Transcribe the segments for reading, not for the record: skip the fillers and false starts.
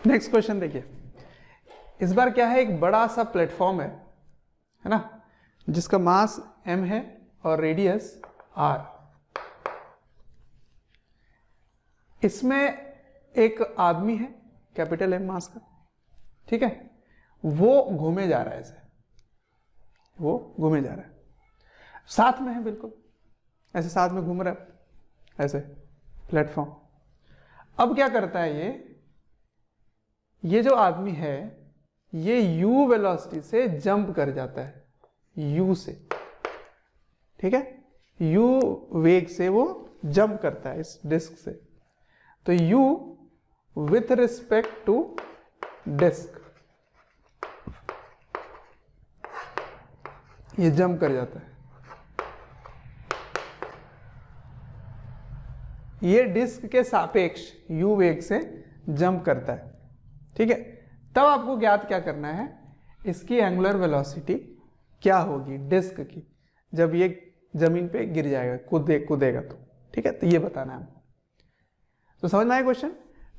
Next question देखिए, इस बार क्या है, एक बड़ा सा प्लेटफॉर्म है ना, जिसका मास m है और रेडियस r। इसमें एक आदमी है, कैपिटल M मास का, ठीक है, वो घूमे जा रहा है, ऐसे वो घूमे जा रहा है, साथ में है, बिल्कुल ऐसे साथ में घूम रहा है ऐसे प्लेटफॉर्म। अब क्या करता है, ये जो आदमी है ये u वेलोसिटी से जंप कर जाता है, u से, ठीक है, u वेग से वो जंप करता है इस डिस्क से। तो u with respect to disc ये जंप कर जाता है, ये डिस्क के सापेक्ष u वेग से जंप करता है, ठीक है। तब आपको ज्ञात क्या करना है, इसकी एंगुलर वेलोसिटी क्या होगी डिस्क की जब ये जमीन पे गिर जाएगा, कूदेगा तो, ठीक है, तो ये बताना है हमको। तो समझ में आया क्वेश्चन।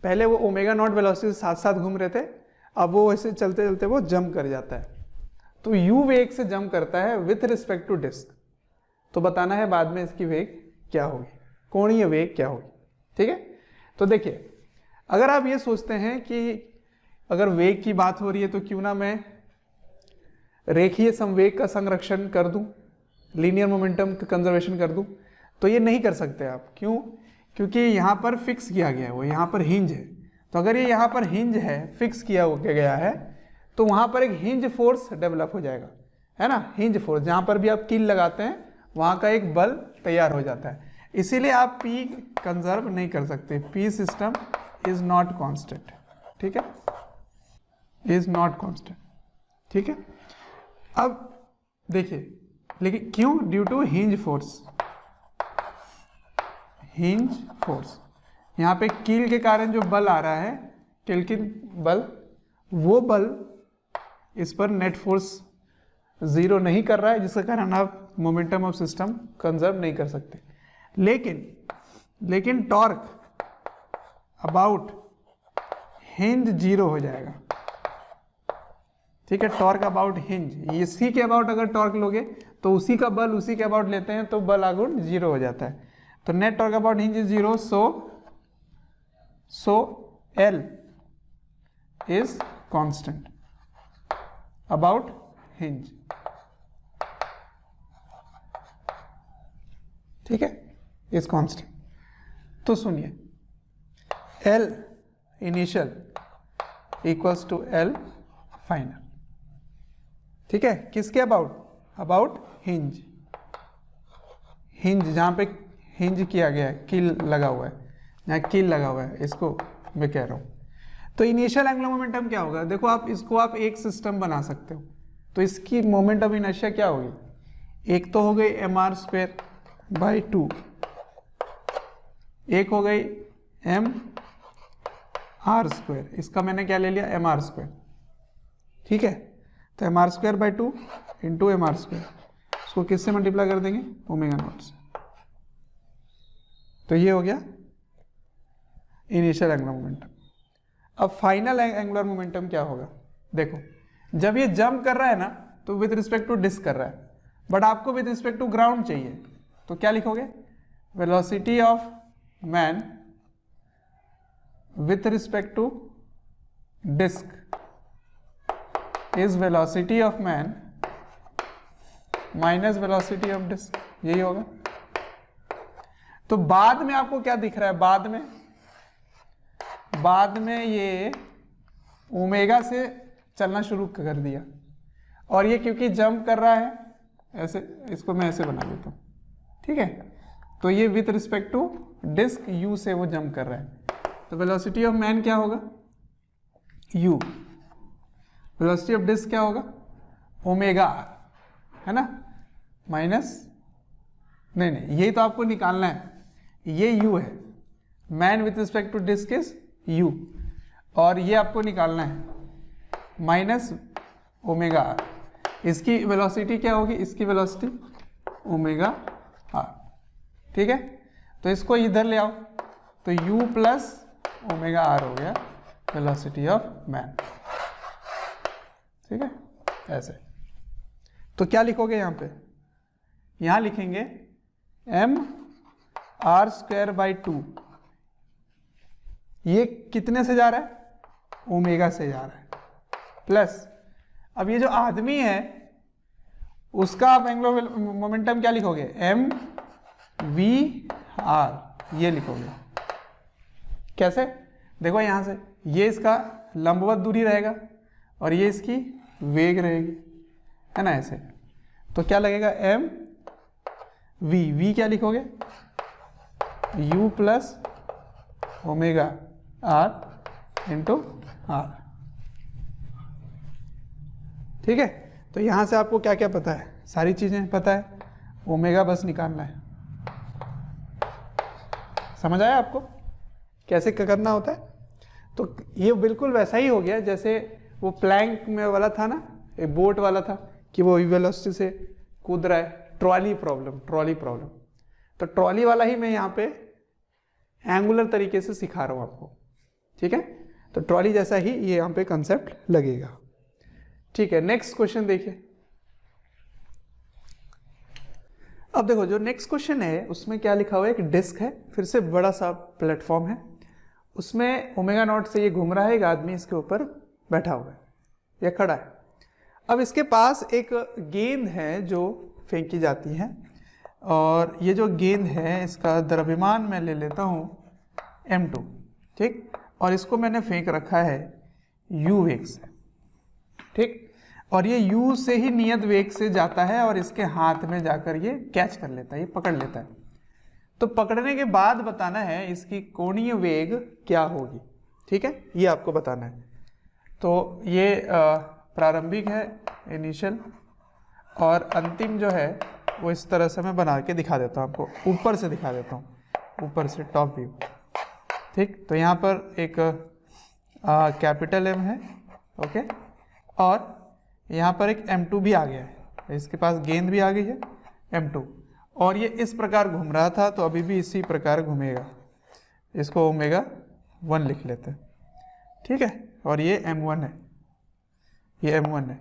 पहले वो ओमेगा नॉट वेलोसिटी से साथ साथ घूम रहे थे, अब वो ऐसे चलते चलते वो जंप कर जाता है, तो u वेग से जंप करता है विथ रिस्पेक्ट टू डिस्क। तो बताना है बाद में इसकी वेग क्या होगी, कोणीय वेग क्या होगी, ठीक है। तो देखिए, अगर आप ये सोचते हैं कि अगर वेग की बात हो रही है तो क्यों ना मैं रेखीय संवेग का संरक्षण कर दूं, लीनियर मोमेंटम का कंजर्वेशन कर दूं, तो ये नहीं कर सकते आप। क्यों? क्योंकि यहाँ पर फिक्स किया गया है, वो यहाँ पर हिंज है। तो अगर ये यहाँ पर हिंज है, फिक्स किया गया है, तो वहाँ पर एक हिंज फोर्स डेवलप हो जाएगा, है ना, हिंज फोर्स। जहाँ पर भी आप कील लगाते हैं वहाँ का एक बल तैयार हो जाता है। इसीलिए आप P कंजर्व नहीं कर सकते। P system is not constant, ठीक है, इज नॉट कॉन्स्टेंट, ठीक है। अब देखिए, लेकिन क्यों? Due to hinge force, hinge force. यहाँ पे कील के कारण जो बल आ रहा है, टिल्किन बल, वो बल इस पर नेट फोर्स जीरो नहीं कर रहा है, जिसके कारण आप मोमेंटम ऑफ सिस्टम कंजर्व नहीं कर सकते। लेकिन टॉर्क अबाउट हिंज जीरो हो जाएगा, ठीक है। टॉर्क अबाउट हिंज, इसी के अबाउट अगर टॉर्क लोगे तो उसी का बल उसी के अबाउट लेते हैं तो बल आगुण जीरो हो जाता है। तो net torque about hinge is zero, so L is constant about hinge, ठीक है, इज कांस्टेंट। तो सुनिए, L initial equals to L final, ठीक है। किसके अबाउट? अबाउट हिंज, हिंज जहां पे हिंज किया गया है, कील लगा हुआ है, जहां कील लगा हुआ है, इसको मैं कह रहा हूं। तो इनिशियल एंगुलर मोमेंटम क्या होगा? देखो, आप इसको आप एक सिस्टम बना सकते हो, तो इसकी मोमेंट ऑफ इनर्शिया क्या होगी? एक तो हो गई mr²/2, एक हो गई mr², इसका मैंने क्या ले लिया? mr², ठीक है। तो mr²/2 इंटू mr², इसको किससे मल्टीप्लाई कर देंगे? ओमेगा नॉट से। तो ये हो गया इनिशियल एंगुलर मोमेंटम। अब फाइनल एंगुलर मोमेंटम क्या होगा? देखो, जब ये जंप कर रहा है ना, तो विद रिस्पेक्ट टू डिस्क कर रहा है, बट आपको विद रिस्पेक्ट टू ग्राउंड चाहिए, तो क्या लिखोगे? Velocity of man with respect to disc is velocity of man minus velocity of disc, यही होगा। तो बाद में आपको क्या दिख रहा है? बाद में ये ओमेगा से चलना शुरू कर दिया, और ये क्योंकि जंप कर रहा है ऐसे, इसको मैं ऐसे बना देता हूं, ठीक है। तो ये with respect to disc u से वो जंप कर रहा है, तो वेलोसिटी ऑफ मैन क्या होगा? u। वेलोसिटी ऑफ डिस्क क्या होगा? ओमेगा r, है ना, माइनस, नहीं यही तो आपको निकालना है, ये u है, man with respect to disc is u, और ये आपको निकालना है माइनस ओमेगा r। इसकी वेलोसिटी क्या होगी? इसकी वेलोसिटी ओमेगा r, ठीक है, तो इसको इधर ले आओ, तो u प्लस ओमेगा आर हो गया वेलोसिटी ऑफ मैन। ठीक है, ऐसे। तो क्या लिखोगे यहाँ पे, यहाँ लिखेंगे m आर स्क्वायर बाई 2, ये कितने से जा रहा है, ओमेगा से जा रहा है, प्लस अब ये जो आदमी है उसका आप एंगुलर मोमेंटम क्या लिखोगे, m v r, ये लिखोगे। कैसे, देखो यहां से ये इसका लंबवत दूरी रहेगा और ये इसकी वेग रहेगी, है ना, ऐसे। तो क्या लगेगा, m v क्या लिखोगे, u plus omega r into R. ठीक है, तो यहां से आपको क्या क्या पता है, सारी चीजें पता है, ओमेगा बस निकालना है। समझ आया आपको कैसे करना होता है। तो ये बिल्कुल वैसा ही हो गया जैसे वो प्लैंक में वाला था ना, एक बोट वाला था कि वो वेलोसिटी से कूद रहा है, ट्रॉली प्रॉब्लम। तो ट्रॉली वाला ही मैं यहाँ पे एंगुलर तरीके से सिखा रहा हूँ आपको। ठीक है, तो ट्रॉली जैसा ही ये यहाँ पे कंसेप्ट लगेगा। ठीक है, नेक्स्ट क्वेश्चन देखिए। अब देखो जो नेक्स्ट क्वेश्चन है उसमें क्या लिखा हुआ है, एक डिस्क है, फिर से बड़ा सा प्लेटफॉर्म है, उसमें ओमेगा नॉट से ये घूम रहा है, एक आदमी इसके ऊपर बैठा हुआ है या खड़ा है। अब इसके पास एक गेंद है जो फेंकी जाती है, और ये जो गेंद है इसका द्रव्यमान मैं ले लेता हूँ m2, ठीक, और इसको मैंने फेंक रखा है u वेग से, ठीक, और ये u से ही नियत वेग से जाता है और इसके हाथ में जाकर ये कैच कर लेता है, ये पकड़ लेता है। तो पकड़ने के बाद बताना है इसकी कोणीय वेग क्या होगी। ठीक है, ये आपको बताना है। तो ये प्रारंभिक है, इनिशियल, और अंतिम जो है वो इस तरह से मैं बना के दिखा देता हूँ आपको, ऊपर से दिखा देता हूँ, ऊपर से टॉप व्यू। ठीक, तो यहाँ पर एक कैपिटल M है, ओके, और यहाँ पर एक m2 भी आ गया है, इसके पास गेंद भी आ गई है m2, और ये इस प्रकार घूम रहा था, तो अभी भी इसी प्रकार घूमेगा। इसको ओमेगा 1 लिख लेते हैं। ठीक है, और ये m1 है, ये m1 है,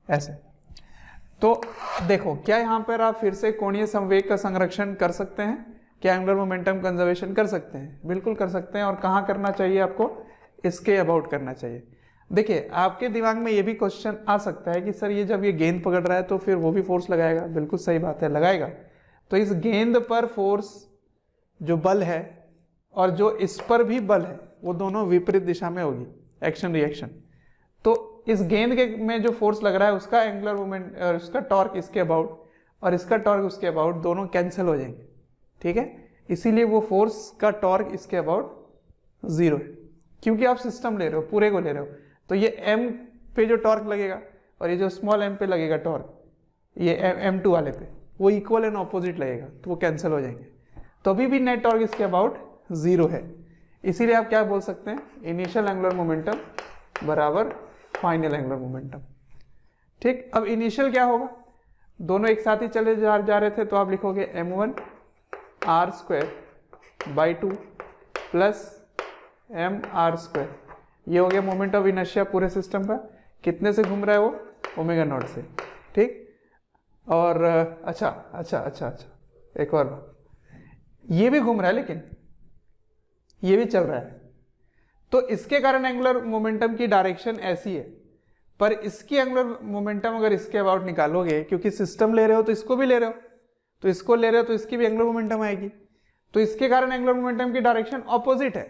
ऐसे। तो देखो क्या यहाँ पर आप फिर से कोणीय संवेग का संरक्षण कर सकते हैं, क्या एंगुलर मोमेंटम कंजर्वेशन कर सकते हैं, बिल्कुल कर सकते हैं। और कहाँ करना चाहिए आपको, इसके अबाउट करना चाहिए। देखिए आपके दिमाग में ये भी क्वेश्चन आ सकता है कि सर ये जब ये गेंद पकड़ रहा है तो फिर वो भी फोर्स लगाएगा, बिल्कुल सही बात है, लगाएगा। तो इस गेंद पर फोर्स जो बल है और जो इस पर भी बल है वो दोनों विपरीत दिशा में होगी, एक्शन रिएक्शन। तो इस गेंद के में जो फोर्स लग रहा है उसका एंगुलर मोमेंट, उसका टॉर्क इसके अबाउट और इसका टॉर्क उसके अबाउट दोनों कैंसिल हो जाएंगे। ठीक है, इसीलिए वो फोर्स का टॉर्क इसके अबाउट 0 है, क्योंकि आप सिस्टम ले रहे हो, पूरे को ले रहे हो। तो ये m पे जो टॉर्क लगेगा और ये जो स्मॉल m पे लगेगा टॉर्क, ये m2 वाले पे वो इक्वल एंड ऑपोजिट लगेगा, तो वो कैंसिल हो जाएंगे। तो अभी भी नेट टॉर्क इसके अबाउट 0 है। इसीलिए आप क्या बोल सकते हैं, इनिशियल एंगुलर मोमेंटम बराबर फाइनल एंगुलर मोमेंटम। ठीक, अब इनिशियल क्या होगा, दोनों एक साथ ही चले जा रहे थे, तो आप लिखोगे m1 r square by 2 plus m r square. ये हो गया मोमेंट ऑफ इनर्शिया पूरे सिस्टम का। कितने से घूम रहा है वो, ओमेगा नॉट से। ठीक, और अच्छा, एक और बात, ये भी घूम रहा है लेकिन ये भी चल रहा है, तो इसके कारण एंगुलर मोमेंटम की डायरेक्शन ऐसी है, पर इसकी एंगुलर मोमेंटम अगर इसके अबाउट निकालोगे, क्योंकि सिस्टम ले रहे हो तो इसको भी ले रहे हो, तो इसको ले रहे हो तो इसकी भी एंगुलर मोमेंटम आएगी, तो इसके कारण एंगुलर मोमेंटम की डायरेक्शन ऑपोजिट है,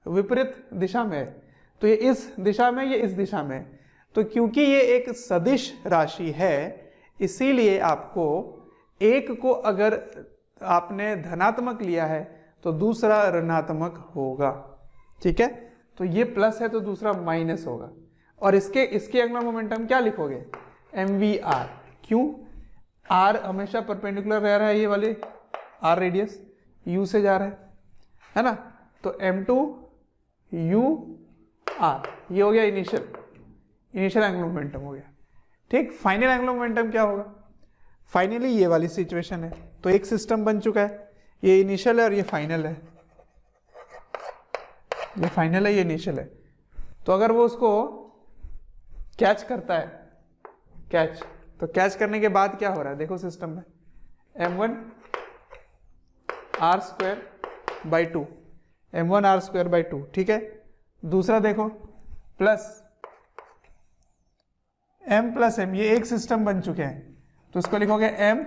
विपरीत दिशा में है। तो ये इस दिशा में, ये इस दिशा में। तो क्योंकि ये एक सदिश राशि है, इसीलिए आपको एक को अगर आपने धनात्मक लिया है तो दूसरा ऋणात्मक होगा। ठीक है, तो ये प्लस है तो दूसरा माइनस होगा। और इसके एंगुलर मोमेंटम क्या लिखोगे, mvr। क्यों, r हमेशा परपेंडिकुलर रह रहा है, ये वाले r रेडियस u से जा रहा है ना, तो m2 u r, ये हो गया इनिशियल एंगुलर मोमेंटम हो गया। ठीक, फाइनल एंगुलर मोमेंटम क्या होगा, फाइनली ये वाली सिचुएशन है, तो एक सिस्टम बन चुका है, ये इनिशियल है और ये फाइनल है, ये फाइनल है, ये इनिशियल है। तो अगर वो उसको कैच करता है, कैच, तो कैच करने के बाद क्या हो रहा है देखो सिस्टम में, m1 r square by 2, m1 r square by 2, ठीक है। दूसरा देखो प्लस m प्लस m, ये एक सिस्टम बन चुके हैं, तो इसको लिखोगे m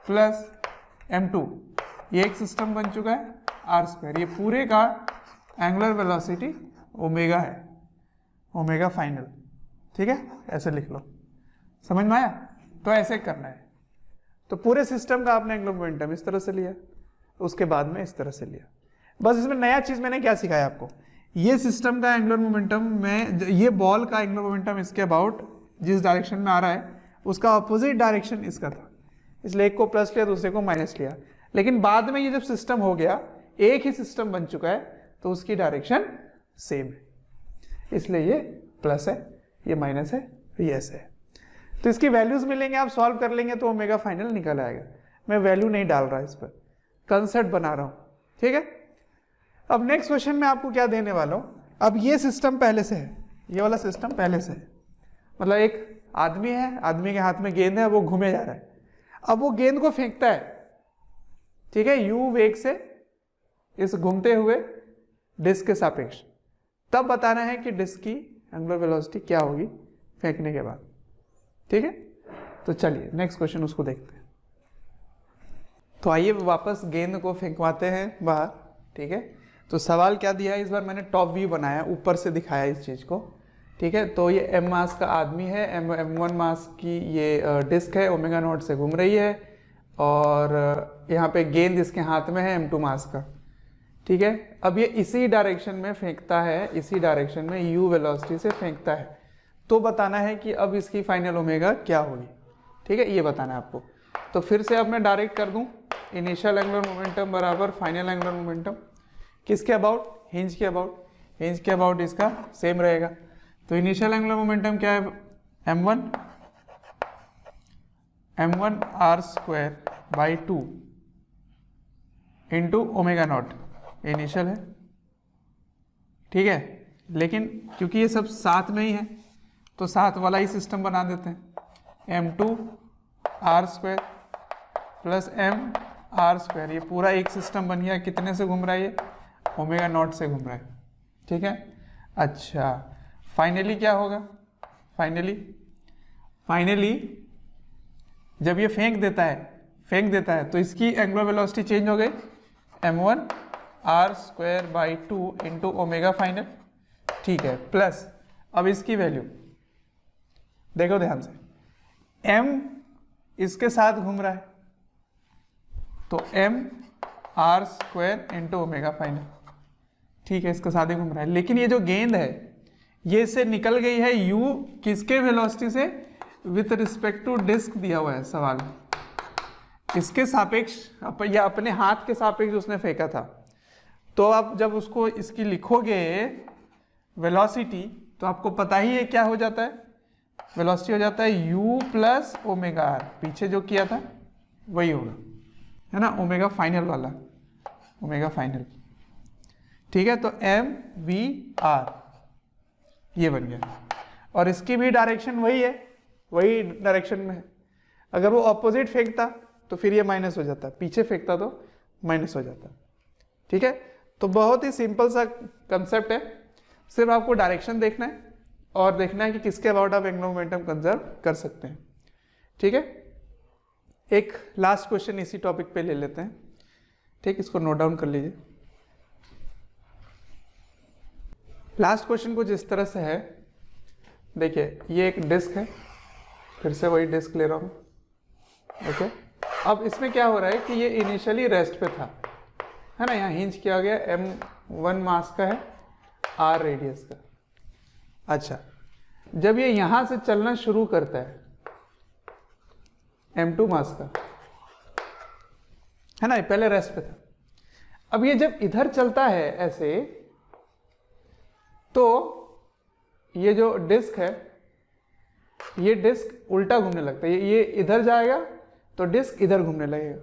प्लस m2, ये एक सिस्टम बन चुका है r स्क्वायर। ये पूरे का एंगुलर वेलोसिटी ओमेगा है, ओमेगा फाइनल, ठीक है, ऐसे लिख लो। समझ में आया? तो ऐसे करना है। तो पूरे सिस्टम का आपने एंगुलर मोमेंटम इस तरह से लिया, उसके बाद में इस तरह से लिया। बस इसमें नया चीज मैंने क्या सिखाया आपको, ये सिस्टम का एंगुलर मोमेंटम में, ये बॉल का एंगुलर मोमेंटम इसके अबाउट जिस डायरेक्शन में आ रहा है उसका अपोजिट डायरेक्शन इसका था, इसलिए एक को प्लस लिया दूसरे को माइनस लिया। लेकिन बाद में ये जब सिस्टम हो गया, एक ही सिस्टम बन चुका है, तो उसकी डायरेक्शन सेम है, इसलिए ये प्लस है, ये माइनस है, ये ऐसे है। तो इसकी वैल्यूज मिलेंगे, आप सॉल्व कर लेंगे तो ओमेगा फाइनल निकल आएगा। मैं वैल्यू नहीं डाल रहा इस पर, कंसेप्ट बना रहा हूँ, ठीक है। अब नेक्स्ट क्वेश्चन में आपको क्या देने वाला हूँ, अब ये सिस्टम पहले से है, ये वाला सिस्टम पहले से है, मतलब एक आदमी है, आदमी के हाथ में गेंद है, वो घूमे जा रहा है। अब वो गेंद को फेंकता है, ठीक है, u वेग से इस घूमते हुए डिस्क के सापेक्ष। तब बताना है कि डिस्क की एंगुलर वेलोसिटी क्या होगी फेंकने के बाद, ठीक है। तो चलिए नेक्स्ट क्वेश्चन उसको देखते हैं। तो आइए वापस गेंद को फेंकवाते हैं बाहर, ठीक है। तो सवाल क्या दिया है, इस बार मैंने टॉप व्यू बनाया, ऊपर से दिखाया इस चीज को, ठीक है। तो ये m मास का आदमी है, m1 मास की ये डिस्क है, ओमेगा नॉट से घूम रही है, और यहाँ पे गेंद इसके हाथ में है m2 मास का, ठीक है। अब ये इसी डायरेक्शन में फेंकता है, इसी डायरेक्शन में u वेलोसिटी से फेंकता है। तो बताना है कि अब इसकी फाइनल ओमेगा क्या होगी, ठीक है, ये बताना है आपको। तो फिर से अब मैं डायरेक्ट कर दूं, इनिशियल एंगुलर मोमेंटम बराबर फाइनल एंगुलर मोमेंटम, किसके अबाउट, हिंज के अबाउट, हिंज के अबाउट इसका सेम रहेगा। तो इनिशियल एंगुलर मोमेंटम क्या है, m1 r square by 2 into omega naught, initial है, ठीक है। लेकिन क्योंकि ये सब साथ में ही है, तो साथ वाला ही सिस्टम बना देते हैं, m2 r square plus m r square, ये पूरा एक सिस्टम बन गया। कितने से घूम रहा है ये, ओमेगा नॉट से घूम रहा है, ठीक है। अच्छा, फाइनली क्या होगा, फाइनली जब ये फेंक देता है तो इसकी एंगुलर वेलोसिटी चेंज हो गई, m1 r square by 2 into omega final, ठीक है, प्लस अब इसकी वैल्यू देखो ध्यान से, m इसके साथ घूम रहा है, तो m r square into omega final, ठीक है, इसके साथ ही घूम रहा है। लेकिन ये जो गेंद है ये से निकल गई है u किसके वेलोसिटी से, विथ रिस्पेक्ट टू डिस्क दिया हुआ है सवाल में, इसके सापेक्ष या अपने हाथ के सापेक्ष उसने फेंका था। तो आप जब उसको इसकी लिखोगे वेलोसिटी, तो आपको पता ही है क्या हो जाता है, वेलोसिटी हो जाता है u प्लस ओमेगा आर, पीछे जो किया था वही होगा, है ना, ओमेगा फाइनल वाला, ओमेगा फाइनल, ठीक है। तो m v r ये बन गया, और इसकी भी डायरेक्शन वही है, वही डायरेक्शन में है। अगर वो ऑपोजिट फेंकता तो फिर ये माइनस हो जाता, पीछे फेंकता तो माइनस हो जाता, ठीक है। तो बहुत ही सिंपल सा कंसेप्ट है, सिर्फ आपको डायरेक्शन देखना है और देखना है कि किसके अबाउट आप एंगुलर मोमेंटम कंजर्व कर सकते हैं, ठीक है। एक लास्ट क्वेश्चन इसी टॉपिक पे ले लेते हैं, ठीक, इसको नोट डाउन कर लीजिए। लास्ट क्वेश्चन कुछ इस तरह से है, देखिए ये एक डिस्क है, फिर से वही डिस्क ले रहा हूँ, ओके। अब इसमें क्या हो रहा है कि ये इनिशियली रेस्ट पे था, है ना, यहाँ हिंज किया गया, m1 मास का है, r रेडियस का। अच्छा, जब ये यहाँ से चलना शुरू करता है, m2 मास का, है ना, ये पहले रेस्ट पे था। अब ये जब इधर चलता है ऐसे, तो ये जो डिस्क है, ये डिस्क उल्टा घूमने लगता है, ये इधर जाएगा तो डिस्क इधर घूमने लगेगा,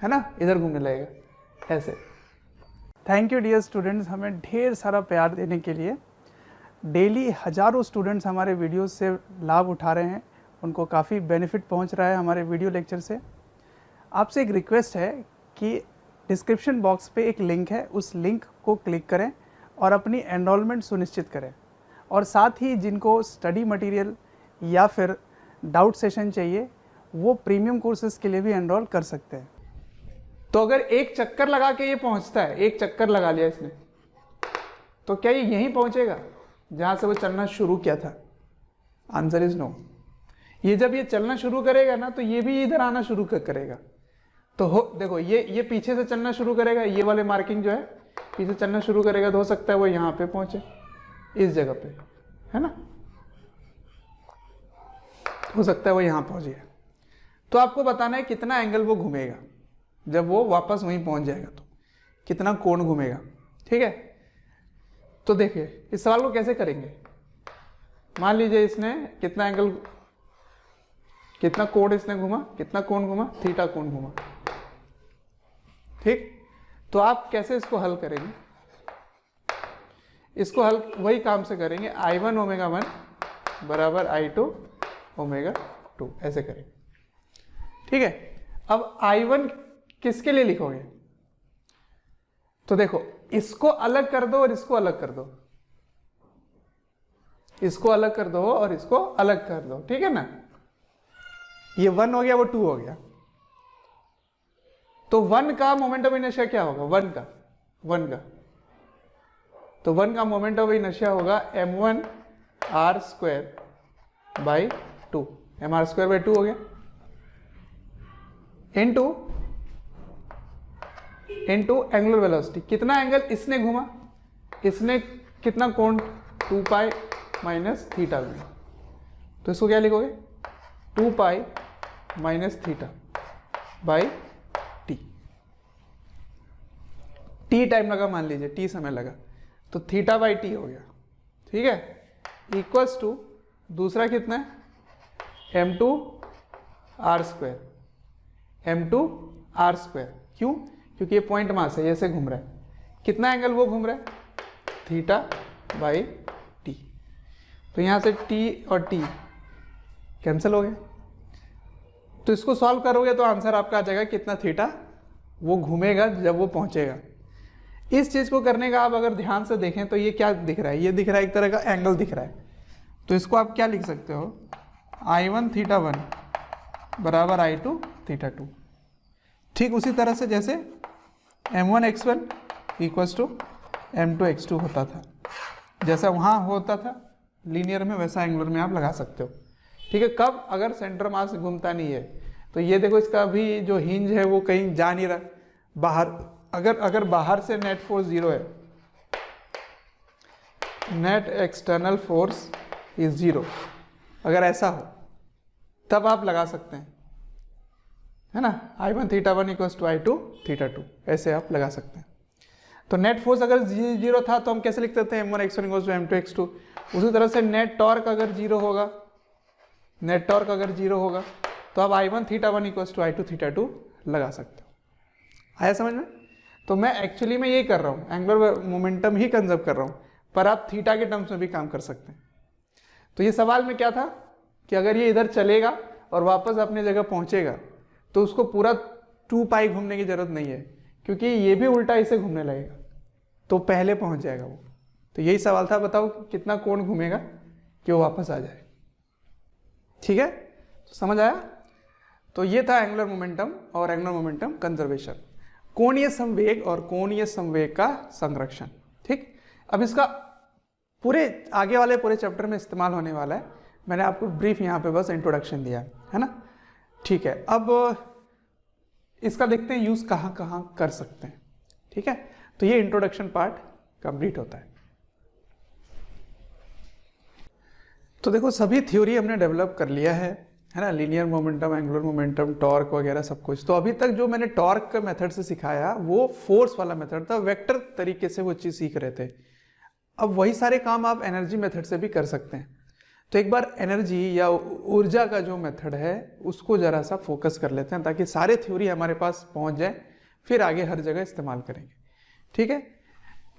है ना, इधर घूमने लगेगा ऐसे। थैंक यू डियर स्टूडेंट्स, हमें ढेर सारा प्यार देने के लिए। डेली हज़ारों स्टूडेंट्स हमारे वीडियो से लाभ उठा रहे हैं, उनको काफ़ी बेनिफिट पहुंच रहा है हमारे वीडियो लेक्चर से। आपसे एक रिक्वेस्ट है कि डिस्क्रिप्शन बॉक्स पे एक लिंक है, उस लिंक को क्लिक करें और अपनी एनरोलमेंट सुनिश्चित करें। और साथ ही जिनको स्टडी मटेरियल या फिर डाउट सेशन चाहिए वो प्रीमियम कोर्सेज़ के लिए भी एनरोल कर सकते हैं। तो अगर एक चक्कर लगा के ये पहुंचता है, एक चक्कर लगा लिया इसने, तो क्या ये यहीं पहुंचेगा जहां से वो चलना शुरू किया था? Answer is no. ये जब ये चलना शुरू करेगा ना तो ये भी इधर आना शुरू करेगा। तो देखो ये पीछे से चलना शुरू करेगा, ये वाले मार्किंग जो है पीछे चलना शुरू करेगा, तो हो सकता है वो यहाँ पे पहुंचे, इस जगह पे, है ना, हो सकता है वो यहाँ पहुंचे। तो आपको बताना है कितना एंगल वो घूमेगा जब वो वापस वहीं पहुंच जाएगा, तो कितना कोण घूमेगा। ठीक है, तो देखिए इस सवाल को कैसे करेंगे। मान लीजिए इसने कितना एंगल, कितना कोण इसने घूमा, कितना कोण घूमा, थीटा कोण घूमा। ठीक, तो आप कैसे इसको हल करेंगे? इसको हल वही काम से करेंगे, I1 ओमेगा 1 बराबर I2 ओमेगा 2, ऐसे करेंगे। ठीक है, अब I1 किसके लिए लिखोगे? तो देखो इसको अलग कर दो और इसको अलग कर दो, इसको अलग कर दो और इसको अलग कर दो, ठीक है ना। ये 1 हो गया, वो 2 हो गया। तो 1 का मोमेंट ऑफ इनर्शिया क्या होगा? 1 का तो 1 का मोमेंट ऑफ इनर्शिया होगा m1 r square by 2, mr square by 2 हो गया, इनटू एंगुलर वेलोसिटी। कितना एंगल इसने घूमा, इसने कितना कोण, 2 पाई माइनस थीटा घूमा, तो इसको क्या लिखोगे? 2 pi minus theta by T. T time लगा, मान लीजिए टी समय लगा, तो थीटा बाई टी हो गया। ठीक है, इक्वल्स टू दूसरा कितना है, m2 r square, m2 r square. क्यों? क्योंकि ये पॉइंट मास है, ऐसे घूम रहा है। कितना एंगल वो घूम रहा है? Theta by T. तो यहां से टी और टी कैंसिल हो गए। तो इसको सॉल्व करोगे तो आंसर आपका आ जाएगा कितना थीटा वो घूमेगा जब वो पहुंचेगा। इस चीज को करने का आप अगर ध्यान से देखें तो ये क्या दिख रहा है? ये दिख रहा है एक तरह का एंगल दिख रहा है। तो इसको आप क्या लिख सकते हो? I1 थीटा 1 बराबर I2 थीटा 2। ठीक उसी तरह से जैसे m1 x1 equals to m2 x2 होता था, जैसा वहाँ होता था लीनियर में, वैसा एंगुलर में आप लगा सकते हो। ठीक है, कब? अगर सेंटर मास घूमता नहीं है। तो ये देखो इसका भी जो हिंज है वो कहीं जा नहीं रहा बाहर। अगर बाहर से नेट फोर्स 0 है, नेट एक्सटर्नल फोर्स इज 0, अगर ऐसा हो तब आप लगा सकते हैं, है ना। I1 theta 1 equals to I2 theta 2, ऐसे आप लगा सकते हैं। तो नेट फोर्स अगर 0 था तो हम कैसे लिखते थे? m1 x1 equals to m2 x2। उसी तरह से नेट टॉर्क अगर 0 होगा, नेट टॉर्क अगर 0 होगा तो आप I1 theta 1 equals to I2 theta 2 लगा सकते हो। आया समझ में? तो मैं एक्चुअली में ये कर रहा हूँ, एंगुलर मोमेंटम ही कंजर्व कर रहा हूँ, पर आप थीटा के टर्म्स में भी काम कर सकते हैं। तो ये सवाल में क्या था कि अगर ये इधर चलेगा और वापस अपनी जगह पहुंचेगा तो उसको पूरा 2 पाई घूमने की जरूरत नहीं है, क्योंकि ये भी उल्टा इसे घूमने लगेगा तो पहले पहुंच जाएगा वो। तो यही सवाल था, बताओ कितना कोण घूमेगा कि वो वापस आ जाए। ठीक है, तो समझ आया? तो ये था एंगुलर मोमेंटम और एंगुलर मोमेंटम कंजर्वेशन, कोणीय संवेग और कोणीय संवेग का संरक्षण। ठीक, अब इसका पूरे आगे वाले पूरे चैप्टर में इस्तेमाल होने वाला है। मैंने आपको ब्रीफ यहाँ पे बस इंट्रोडक्शन दिया है ना। ठीक है, अब इसका देखते हैं यूज कहाँ कहाँ कर सकते हैं। ठीक है, तो ये इंट्रोडक्शन पार्ट कंप्लीट होता है। तो देखो सभी थ्योरी हमने डेवलप कर लिया है ना, linear momentum, angular momentum, torque वगैरह सब कुछ। तो अभी तक जो मैंने टॉर्क का मेथड से सिखाया वो फोर्स वाला मेथड था, वेक्टर तरीके से वो चीज़ सीख रहे थे। अब वही सारे काम आप एनर्जी मेथड से भी कर सकते हैं। तो एक बार एनर्जी या ऊर्जा का जो मेथड है उसको जरा सा फोकस कर लेते हैं ताकि सारे थ्योरी हमारे पास पहुंच जाए, फिर आगे हर जगह इस्तेमाल करेंगे। ठीक है,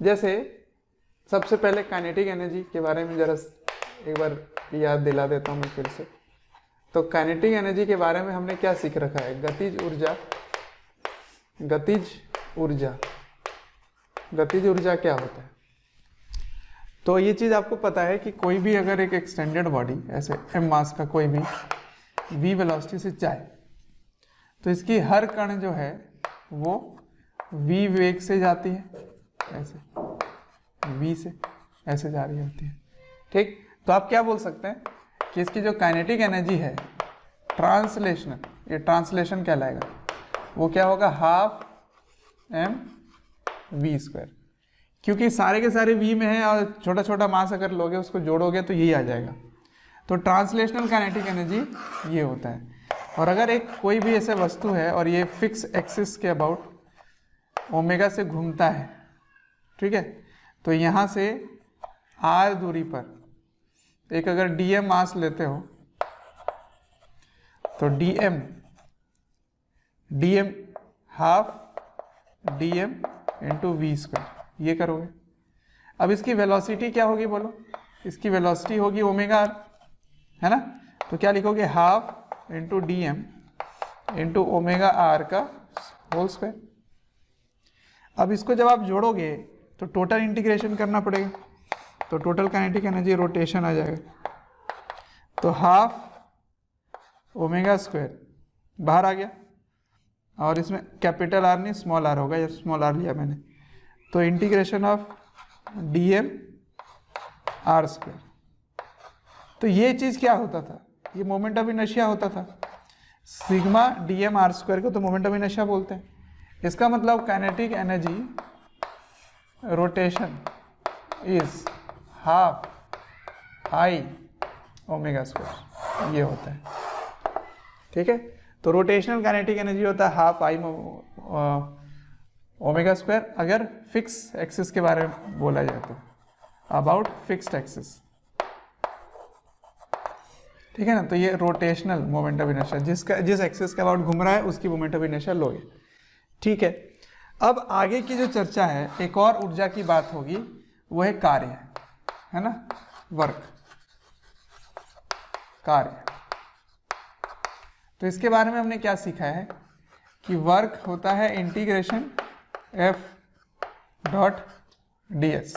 जैसे सबसे पहले काइनेटिक एनर्जी के बारे में जरा एक बार याद दिला देता हूँ मैं फिर से। तो काइनेटिक एनर्जी के बारे में हमने क्या सीख रखा है? गतिज ऊर्जा। गतिज ऊर्जा क्या होता है? तो ये चीज़ आपको पता है कि कोई भी अगर एक एक्सटेंडेड बॉडी ऐसे m मास का कोई भी v वेलोसिटी से जाए तो इसकी हर कण जो है वो v वेग से जाती है, ऐसे v से ऐसे जा रही होती है। ठीक, तो आप क्या बोल सकते हैं कि इसकी जो काइनेटिक एनर्जी है ट्रांसलेशनल, ये ट्रांसलेशन कहलाएगा, वो क्या होगा? हाफ m v², क्योंकि सारे के सारे v में है और छोटा छोटा मास अगर लोगे उसको जोड़ोगे तो यही आ जाएगा। तो ट्रांसलेशनल काइनेटिक एनर्जी ये होता है। और अगर एक कोई भी ऐसे वस्तु है और ये फिक्स एक्सिस के अबाउट ओमेगा से घूमता है, ठीक है, तो यहाँ से r दूरी पर एक अगर dm मास लेते हो तो dm half dm into v², ये करोगे। अब इसकी वेलोसिटी क्या होगी बोलो? इसकी वेलोसिटी होगी ओमेगा r, है ना? तो क्या लिखोगे? Half into dm into omega r का होल स्क्वायर। अब इसको जब आप जोड़ोगे तो टोटल इंटीग्रेशन करना पड़ेगा, तो टोटल काइनेटिक एनर्जी रोटेशन आ जाएगा। तो हाफ ओमेगा स्क्वायर बाहर आ गया और इसमें कैपिटल R नहीं स्मॉल r होगा, या स्मॉल r लिया मैंने, तो इंटीग्रेशन ऑफ dm r²। तो ये चीज़ क्या होता था? ये मोमेंट ऑफ इनर्शिया होता था। सिग्मा dm r² को तो मोमेंट ऑफ इनर्शिया बोलते हैं। इसका मतलब kinetic energy rotation is half i omega, ये होता है। ठीक है, तो रोटेशनल काइनेटिक एनर्जी होता है हाफ i ओमेगा² अगर फिक्स एक्सिस के बारे में बोला जाए तो, अबाउट फिक्स्ड एक्सिस। ठीक है ना, तो ये रोटेशनल मोमेंट ऑफ इनर्शिया, जिस एक्सिस के अबाउट घूम रहा है उसकी मोमेंट ऑफ इनर्शिया लोगे। ठीक है, अब आगे की जो चर्चा है एक और ऊर्जा की बात होगी, वो है कार्य, है ना, वर्क, कार्य। तो इसके बारे में हमने क्या सीखा है कि वर्क होता है इंटीग्रेशन F.ds,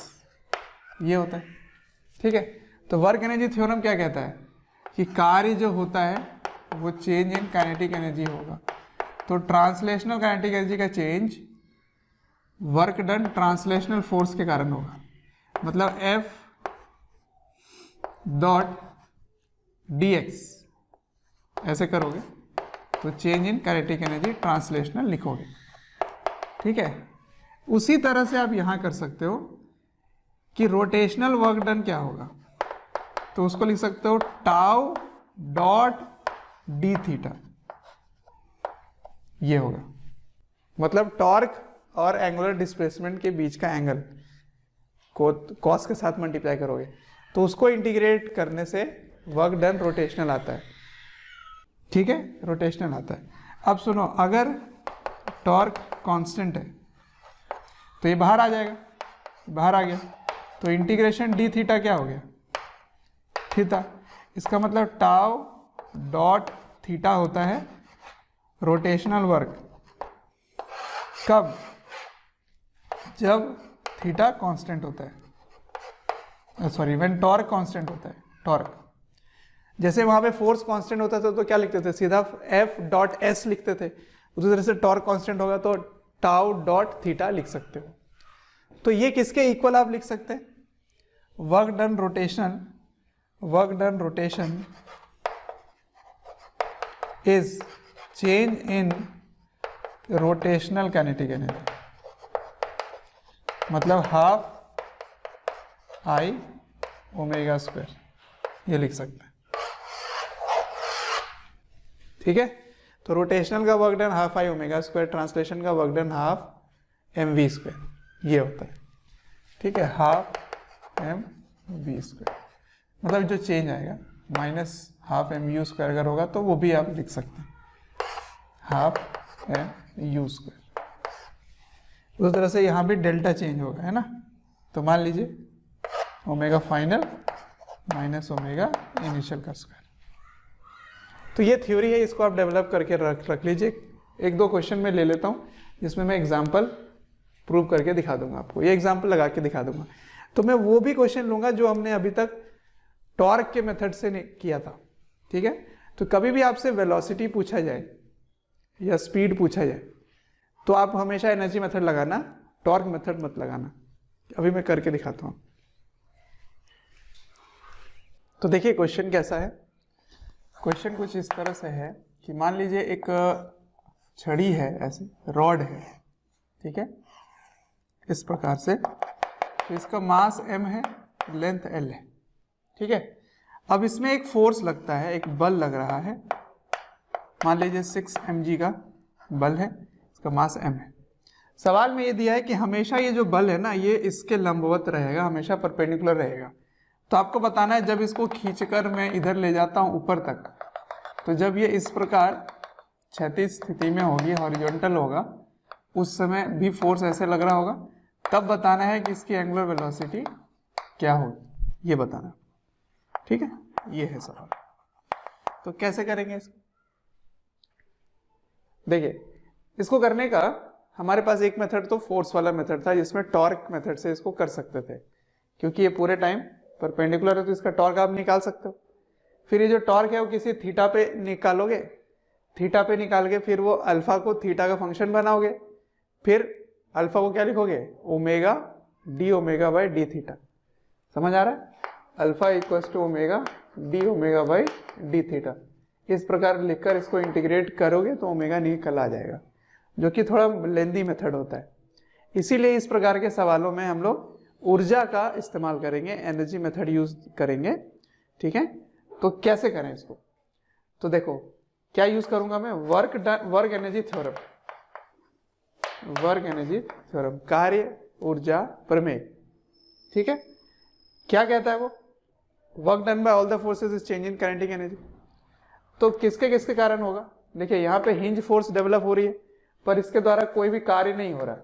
ये होता है। ठीक है, तो वर्क एनर्जी थ्योरम क्या कहता है कि कार्य जो होता है वो चेंज इन काइनेटिक एनर्जी होगा। तो ट्रांसलेशनल काइनेटिक एनर्जी का change work done translational force के कारण होगा। मतलब F.dx ऐसे करोगे तो change in kinetic energy translational लिखोगे। ठीक है, उसी तरह से आप यहां कर सकते हो कि रोटेशनल वर्क डन क्या होगा, तो उसको लिख सकते हो टाउ डॉट डी थीटा, ये होगा। मतलब टॉर्क और एंगुलर डिस्प्लेसमेंट के बीच का एंगल को कॉस के साथ मल्टीप्लाई करोगे तो उसको इंटीग्रेट करने से वर्क डन रोटेशनल आता है। ठीक है, रोटेशनल आता है। अब सुनो, अगर टॉर्क कांस्टेंट है तो ये बाहर आ जाएगा, बाहर आ गया तो इंटीग्रेशन डी थीटा क्या हो गया? थीटा। इसका मतलब टाउ डॉट थीटा होता है रोटेशनल वर्क। कब? जब थीटा कांस्टेंट होता है, सॉरी व्हेन टॉर्क कांस्टेंट होता है। टॉर्क जैसे वहां पे फोर्स कांस्टेंट होता था तो क्या लिखते थे? सीधा F.s लिखते थे। उसी तरह से टॉर्क कांस्टेंट होगा तो टाउ डॉट थीटा लिख सकते हो। तो ये किसके इक्वल आप लिख सकते हैं? Work done rotation is change in rotational kinetic energy. मतलब हाफ i ओमेगा², ये लिख सकते हैं। ठीक है, तो रोटेशनल का work done half i omega, translation का वर्क डन हाफ mv², ये होता है। ठीक है, हाफ mv²। मतलब जो चेंज आएगा -12 mv² अगर होगा तो वो भी आप लिख सकते हैं 12 mv²। उस तरह से यहाँ भी डेल्टा चेंज होगा, है ना। तो मान लीजिए omega final minus omega initial का स्क्वायर। तो ये थ्योरी है, इसको आप डेवलप करके रख लीजिए। एक दो क्वेश्चन मैं ले लेता हूँ जिसमें मैं एग्जाम्पल प्रूव करके दिखा दूंगा आपको, ये एग्जाम्पल लगा के दिखा दूंगा। तो मैं वो भी क्वेश्चन लूंगा जो हमने अभी तक टॉर्क के मेथड से किया था, ठीक है। तो कभी भी आपसे वेलोसिटी पूछा जाए या स्पीड पूछा जाए तो आप हमेशा एनर्जी मेथड लगाना, टॉर्क मेथड मत लगाना। अभी मैं करके दिखाता हूँ। तो देखिए क्वेश्चन कैसा है। क्वेश्चन कुछ इस तरह से है कि मान लीजिए एक छड़ी है, ऐसे रॉड है, ठीक है, इस प्रकार से। तो इसका मास m है, लेंथ l है, ठीक है। अब इसमें एक फोर्स लगता है, एक बल लग रहा है, मान लीजिए 6 mg का बल है, इसका मास m है। सवाल में ये दिया है कि हमेशा ये जो बल है ना, ये इसके लंबवत रहेगा, हमेशा परपेंडिकुलर रहेगा। तो आपको बताना है जब इसको खींचकर मैं इधर ले जाता हूँ ऊपर तक, तो जब ये इस प्रकार क्षैतिज स्थिति में होगी, हॉरिजॉन्टल होगा, उस समय भी फोर्स ऐसे लग रहा होगा। तब बताना है कि इसकी एंगुलर वेलोसिटी क्या होगी, ये बताना, ठीक है। ये है सवाल। तो कैसे करेंगे इसको? देखिए, इसको करने का हमारे पास एक मेथड तो फोर्स वाला मेथड था, जिसमें टॉर्क मेथड से इसको कर सकते थे, क्योंकि ये पूरे टाइम परपेंडिकुलर है तो इसका टॉर्क आप निकाल सकते हो। फिर ये जो टॉर्क है वो किसी थीटा पे निकालोगे, थीटा पे निकाल के फिर वो अल्फा को थीटा का फंक्शन बनाओगे, फिर अल्फा को क्या लिखोगे, omega D omega by D theta. समझ आ रहा है? Alpha equals to omega D omega by D theta. इस प्रकार लिखकर इसको इंटीग्रेट करोगे तो ओमेगा निकल आ जाएगा, जो कि थोड़ा लेंदी मेथड होता है। इसीलिए इस प्रकार के सवालों में हम लोग ऊर्जा का इस्तेमाल करेंगे, एनर्जी मेथड यूज करेंगे, ठीक है। तो कैसे करें इसको? तो देखो क्या यूज करूंगा मैं, work energy theorem, work energy theorem, कार्य ऊर्जा प्रमेय, ठीक है। क्या कहता है वो, work done bye all the forces is change in kinetic energy. तो किसके किसके कारण होगा? देखिए यहाँ पे हिंज फोर्स डेवलप हो रही है, पर इसके द्वारा कोई भी कार्य नहीं हो रहा,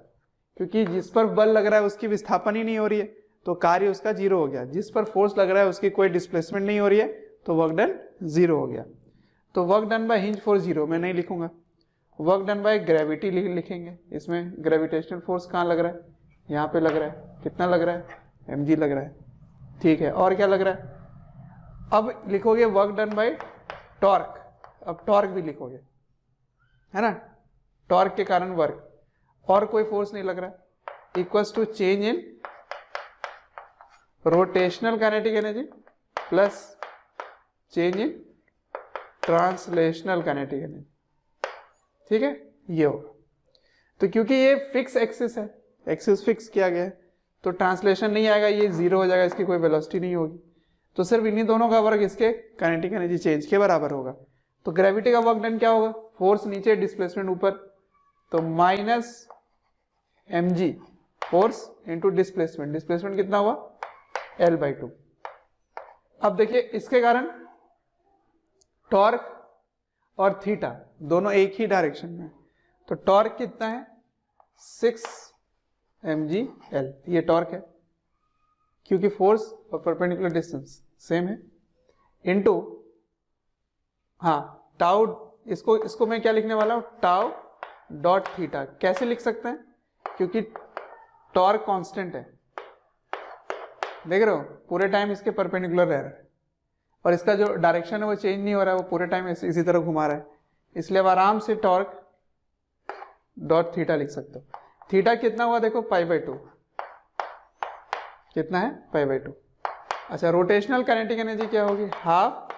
क्योंकि जिस पर बल लग रहा है उसकी विस्थापन ही नहीं हो रही है, तो कार्य उसका जीरो हो गया। जिस पर फोर्स लग रहा है उसकी कोई डिस्प्लेसमेंट नहीं हो रही है, तो वर्क डन जीरो हो गया। तो work done bye hinge force zero मैं नहीं लिखूंगा, वर्क डन बाय ग्रेविटी लिखेंगे। इसमें ग्रेविटेशनल फोर्स कहाँ लग रहा है, यहाँ पे लग रहा है। कितना लग रहा है, mg लग रहा है, ठीक है। और क्या लग रहा है? अब लिखोगे वर्क डन बाय टॉर्क, अब टॉर्क भी लिखोगे, है ना, टॉर्क के कारण वर्क, और कोई फोर्स नहीं लग रहा है, equals to change in rotational kinetic energy plus change in translational kinetic energy, ठीक है। ये होगा। तो क्योंकि ये फिक्स एक्सिस है, एक्सिस फिक्स किया गया है, तो ट्रांसलेशन नहीं आएगा, ये जीरो हो जाएगा, इसकी कोई वेलोसिटी नहीं होगी। तो सिर्फ इन्हीं दोनों का वर्क इसके काइनेटिक एनर्जी चेंज के बराबर होगा। तो ग्रेविटी का वर्क डन क्या होगा, फोर्स नीचे डिस्प्लेसमेंट ऊपर, तो minus mg force into displacement, displacement कितना हुआ, L/2। अब देखिए इसके कारण टॉर्क और थीटा दोनों एक ही डायरेक्शन में, तो टॉर्क कितना है 6 mg/L, ये टॉर्क है क्योंकि फोर्स और परपेंडिकुलर डिस्टेंस सेम है, इनटू हाँ टाउ, इसको मैं क्या लिखने वाला हूं, टाउ डॉट थीटा। कैसे लिख सकते हैं, क्योंकि टॉर्क कांस्टेंट है, देख रहे हो, पूरे टाइम इसके परपेंडिकुलर रह रहा है, और इसका जो डायरेक्शन है वो चेंज नहीं हो रहा है, वो पूरे टाइम इसी तरह घुमा रहा है, इसलिए अब आराम से टॉर्क डॉट थीटा लिख सकते हो। थीटा कितना हुआ देखो, π/2, कितना है, π/2। अच्छा, रोटेशनल काइनेटिक एनर्जी क्या होगी, half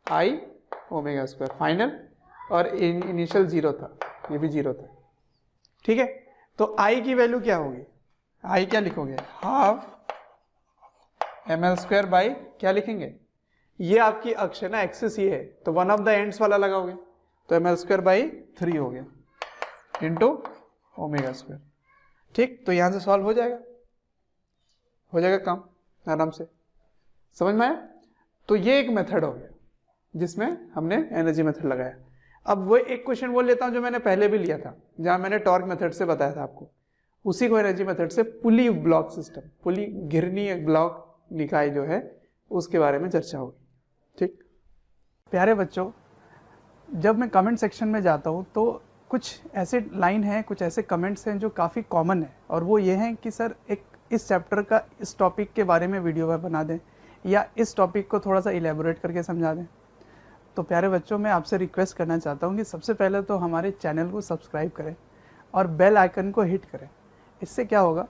I omega square final, और इनिशियल जीरो था, ये भी जीरो था, ठीक है। तो आई की वैल्यू क्या होगी, आई क्या लिखोगे, हाफ ml² बाई क्या लिखेंगे, ये आपकी अक्ष है ना, एक्सिस ये है, तो वन ऑफ द एंड्स वाला लगाओगे, तो ml² बाई 3 हो गया इंटू ओमेगा स्क्वायर, ठीक। तो यहां से सॉल्व हो जाएगा काम आराम से, समझ में आया। तो ये एक मेथड हो गया जिसमें हमने एनर्जी मेथड लगाया। अब वो एक क्वेश्चन बोल लेता हूं जो मैंने पहले भी लिया था, जहां मैंने टॉर्क मेथड से बताया था आपको, उसी को एनर्जी मेथड से पुली ब्लॉक सिस्टम, पुली घिरनी ब्लॉक निकाय जो है उसके बारे में चर्चा होगी। ठीक प्यारे बच्चों, जब मैं कमेंट सेक्शन में जाता हूँ तो कुछ ऐसे लाइन हैं, कुछ ऐसे कमेंट्स हैं जो काफ़ी कॉमन है, और वो ये हैं कि सर एक इस चैप्टर का इस टॉपिक के बारे में वीडियो बना दें, या इस टॉपिक को थोड़ा सा इलेबोरेट करके समझा दें। तो प्यारे बच्चों, मैं आपसे रिक्वेस्ट करना चाहता हूँ कि सबसे पहले तो हमारे चैनल को सब्सक्राइब करें और बेल आइकन को हिट करें। इससे क्या होगा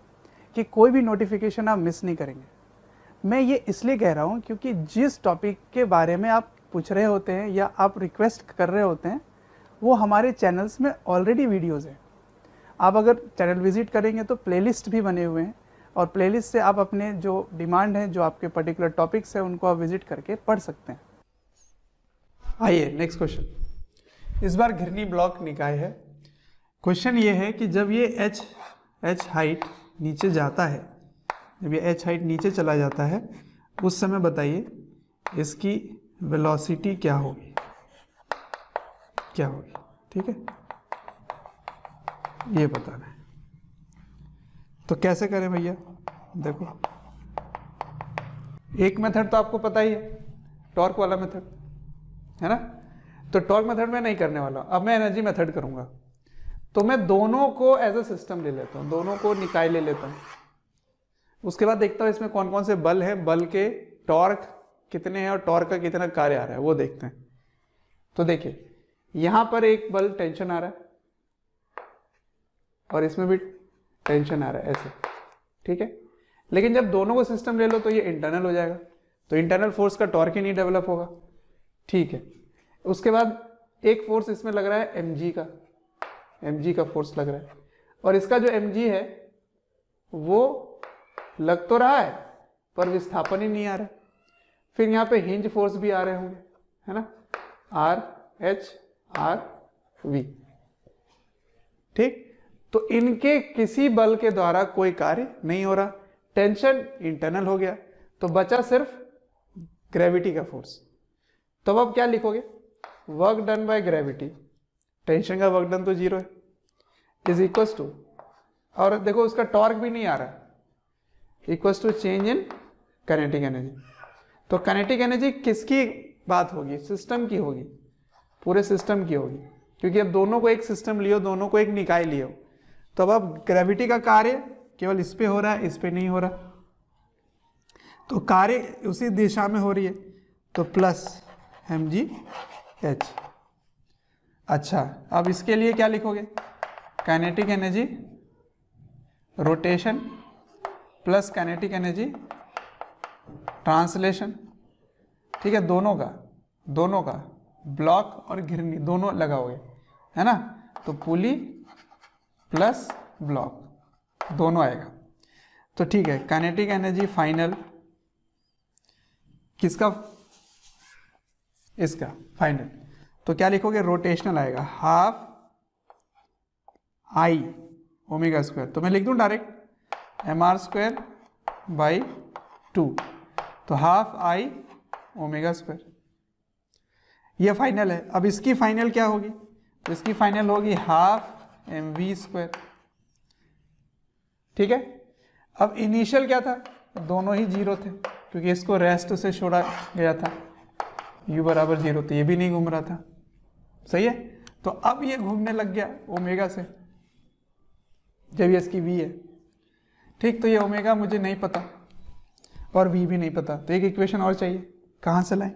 कि कोई भी नोटिफिकेशन आप मिस नहीं करेंगे। मैं ये इसलिए कह रहा हूँ क्योंकि जिस टॉपिक के बारे में आप पूछ रहे होते हैं या आप रिक्वेस्ट कर रहे होते हैं, वो हमारे चैनल्स में ऑलरेडी वीडियोज़ हैं। आप अगर चैनल विजिट करेंगे तो प्लेलिस्ट भी बने हुए हैं, और प्लेलिस्ट से आप अपने जो डिमांड है, जो आपके पर्टिकुलर टॉपिक्स हैं, उनको आप विजिट करके पढ़ सकते हैं। आइए नेक्स्ट क्वेश्चन। इस बार घिरनी ब्लॉक निकाय है। क्वेश्चन ये है कि जब ये एच हाइट नीचे जाता है, जब ये एच हाइट नीचे चला जाता है, उस समय बताइए इसकी वेलोसिटी क्या होगी, क्या होगी। ठीक है, ये बताना है। तो कैसे करें भैया? देखो, एक मेथड तो आपको पता ही है, टॉर्क वाला मेथड है ना। तो टॉर्क मेथड में नहीं करने वाला, अब मैं एनर्जी मेथड करूंगा। तो मैं दोनों को एज अ सिस्टम ले लेता हूं, दोनों को निकाय ले लेता हूं। उसके बाद देखता हूं इसमें कौन कौन से बल है, बल के टॉर्क कितने हैं और टॉर्क का कितना कार्य आ रहा है वो देखते हैं। तो देखिए, यहां पर एक बल टेंशन आ रहा है और इसमें भी टेंशन आ रहा है, ऐसे। ठीक है, लेकिन जब दोनों को सिस्टम ले लो तो ये इंटरनल हो जाएगा, तो इंटरनल फोर्स का टॉर्क ही नहीं डेवलप होगा। ठीक है, उसके बाद एक फोर्स इसमें लग रहा है mg का फोर्स लग रहा है, और इसका जो mg है वो लग तो रहा है पर विस्थापन ही नहीं आ रहा। फिर यहाँ पे हिंज फोर्स भी आ रहे होंगे, है ना, RH/RV। ठीक, तो इनके किसी बल के द्वारा कोई कार्य नहीं हो रहा, टेंशन इंटरनल हो गया, तो बचा सिर्फ ग्रेविटी का फोर्स। तो अब आप क्या लिखोगे? Work done by gravity, tension का वर्क डन तो 0 है, इज इक्वल टू, और देखो उसका टॉर्क भी नहीं आ रहा, equal to change in kinetic energy. तो काइनेटिक एनर्जी किसकी बात होगी? सिस्टम की होगी, पूरे सिस्टम की होगी, क्योंकि अब दोनों को एक सिस्टम लियो, दोनों को एक निकाय लियो। तो अब ग्रेविटी का कार्य केवल इस पे हो रहा है, इस पे नहीं हो रहा, तो कार्य उसी दिशा में हो रही है, तो प्लस mgh। अच्छा, अब इसके लिए क्या लिखोगे? Kinetic energy rotation plus kinetic energy translation. ठीक है, दोनों का ब्लॉक और घिरनी दोनों लगाओगे, है ना। तो पुली प्लस ब्लॉक दोनों आएगा। तो ठीक है, काइनेटिक एनर्जी फाइनल किसका? इसका फाइनल। तो क्या लिखोगे? रोटेशनल आएगा, हाफ आई ओमेगा स्क्वायर। तो मैं लिख दूं डायरेक्ट mr²/2, तो हाफ आई ओमेगा स्क्वायर। ये फाइनल है। अब इसकी फाइनल क्या होगी? तो इसकी फाइनल होगी हाफ mv²। ठीक है, अब इनिशियल क्या था? दोनों ही 0 थे, क्योंकि इसको रेस्ट से छोड़ा गया था, u बराबर 0, तो ये भी नहीं घूम रहा था। सही है, तो अब ये घूमने लग गया ओमेगा से, जब ये इसकी v है। ठीक, तो ये ओमेगा मुझे नहीं पता और v भी नहीं पता, तो एक इक्वेशन और चाहिए, कहाँ से लाएं?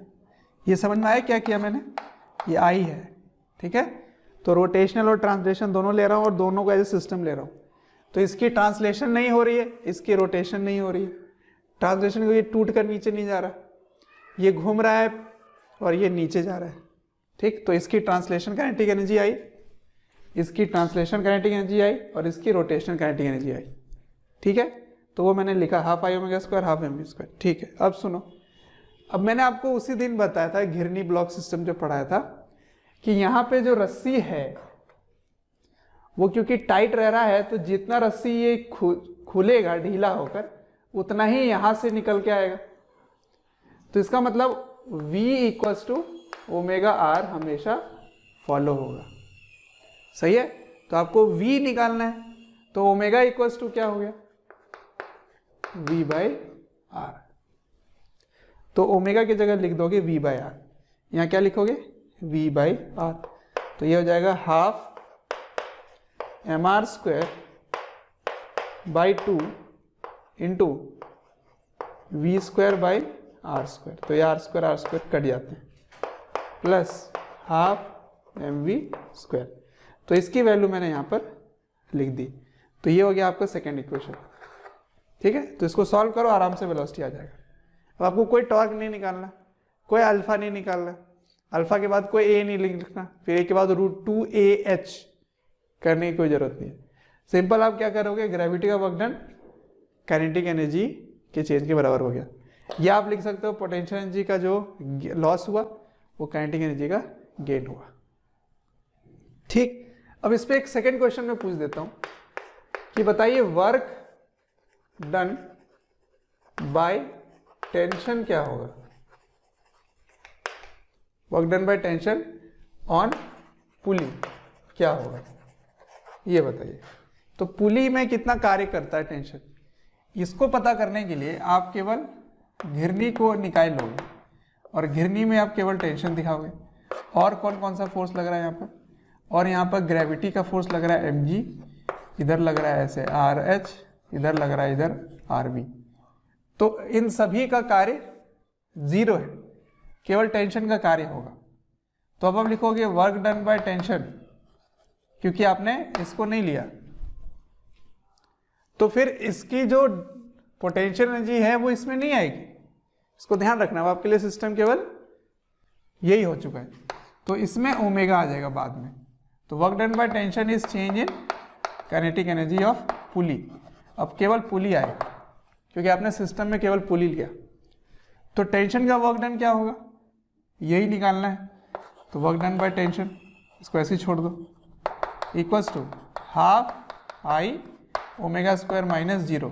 ये समझ में आया क्या किया मैंने? ये I है। ठीक है, तो रोटेशनल और ट्रांसलेशन दोनों ले रहा हूँ और दोनों को एज ए सिस्टम ले रहा हूँ। तो इसकी ट्रांसलेशन नहीं हो रही है, इसकी रोटेशन नहीं हो रही है। ट्रांसलेशन को ये टूट कर नीचे नहीं जा रहा, ये घूम रहा है और ये नीचे जा रहा है। ठीक, तो इसकी ट्रांसलेशन काइनेटिक एनर्जी आई, इसकी ट्रांसलेशन काइनेटिक एनर्जी आई, और इसकी रोटेशन काइनेटिक एनर्जी आई। ठीक है, तो वो मैंने लिखा half I omega square half mv square. ठीक है, अब सुनो, अब मैंने आपको उसी दिन बताया था, घिरनी ब्लॉक सिस्टम जो पढ़ाया था, कि यहाँ पे जो रस्सी है वो क्योंकि टाइट रह रहा है, तो जितना रस्सी ये खुलेगा ढीला होकर, उतना ही यहाँ से निकल के आएगा। तो इसका मतलब v equals to omega R हमेशा फॉलो होगा। सही है, तो आपको v निकालना है, तो ओमेगा इक्वल्स टू क्या हो गया, v बाई आर। तो ओमेगा की जगह लिख दोगे v बाई आर, यहाँ क्या लिखोगे v बाई आर, तो ये हो जाएगा half M R square by 2 into V square by R square, तो ये आर स्क्वायर कट जाते हैं, plus half M V square. तो इसकी वैल्यू मैंने यहाँ पर लिख दी, तो ये हो गया आपका सेकेंड इक्वेशन। ठीक है, तो इसको सॉल्व करो, आराम से वेलोसिटी आ जाएगा। अब आपको कोई टॉर्क नहीं निकालना, कोई अल्फा नहीं निकालना, अल्फा के बाद कोई ए नहीं लिखना, फिर ए के बाद √2AH करने की कोई जरूरत नहीं है। सिंपल आप क्या करोगे, ग्रेविटी का वर्क डन काइनेटिक एनर्जी के चेंज के बराबर हो गया, या आप लिख सकते हो पोटेंशियल एनर्जी का जो लॉस हुआ वो काइनेटिक एनर्जी का गेन हुआ। ठीक, अब इस पे एक सेकंड क्वेश्चन में पूछ देता हूं कि बताइए वर्क डन बाय टेंशन क्या होगा, work done by tension on pulley क्या होगा, ये बताइए। तो पुली में कितना कार्य करता है टेंशन, इसको पता करने के लिए आप केवल घिरनी को निकाल लोगे और घिरनी में आप केवल टेंशन दिखाओगे, और कौन कौन सा फोर्स लग रहा है यहाँ पर, और यहाँ पर ग्रेविटी का फोर्स लग रहा है mg, इधर लग रहा है ऐसे RH, इधर लग रहा है इधर RV। तो इन सभी का कार्य जीरो है, केवल टेंशन का कार्य होगा। तो अब हम लिखोगे वर्क डन बाय टेंशन, क्योंकि आपने इसको नहीं लिया, तो फिर इसकी जो पोटेंशियल एनर्जी है वो इसमें नहीं आएगी, इसको ध्यान रखना। अब आपके लिए सिस्टम केवल यही हो चुका है, तो इसमें ओमेगा आ जाएगा बाद में। तो work done by tension is change in kinetic energy of pulley. अब केवल पुली आएगा क्योंकि आपने सिस्टम में केवल पुली लिया। तो टेंशन का वर्क डन क्या होगा, यही निकालना है। तो वर्क डन बाय टेंशन, इसको ऐसे ही छोड़ दो, equals to half I omega square minus 0,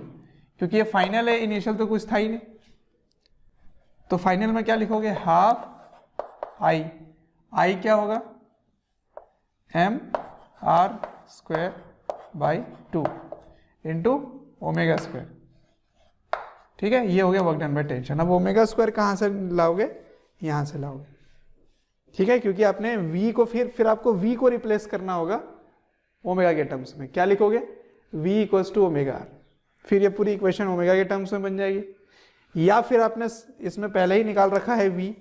क्योंकि ये फाइनल है, इनिशियल तो कुछ था ही नहीं। तो फाइनल में क्या लिखोगे, हाफ आई क्या होगा M R square by 2 into omega square. ठीक है, ये हो गया वर्क डन बाय टेंशन। अब ओमेगा स्क्वायर कहाँ से लाओगे, यहाँ से लाओगे। ठीक है, क्योंकि आपने v को फिर आपको v को रिप्लेस करना होगा ओमेगा के टर्म्स में। क्या लिखोगे, v equals to omega R, फिर ये पूरी इक्वेशन ओमेगा के टर्म्स में बन जाएगी। या फिर आपने इसमें पहले ही निकाल रखा है v,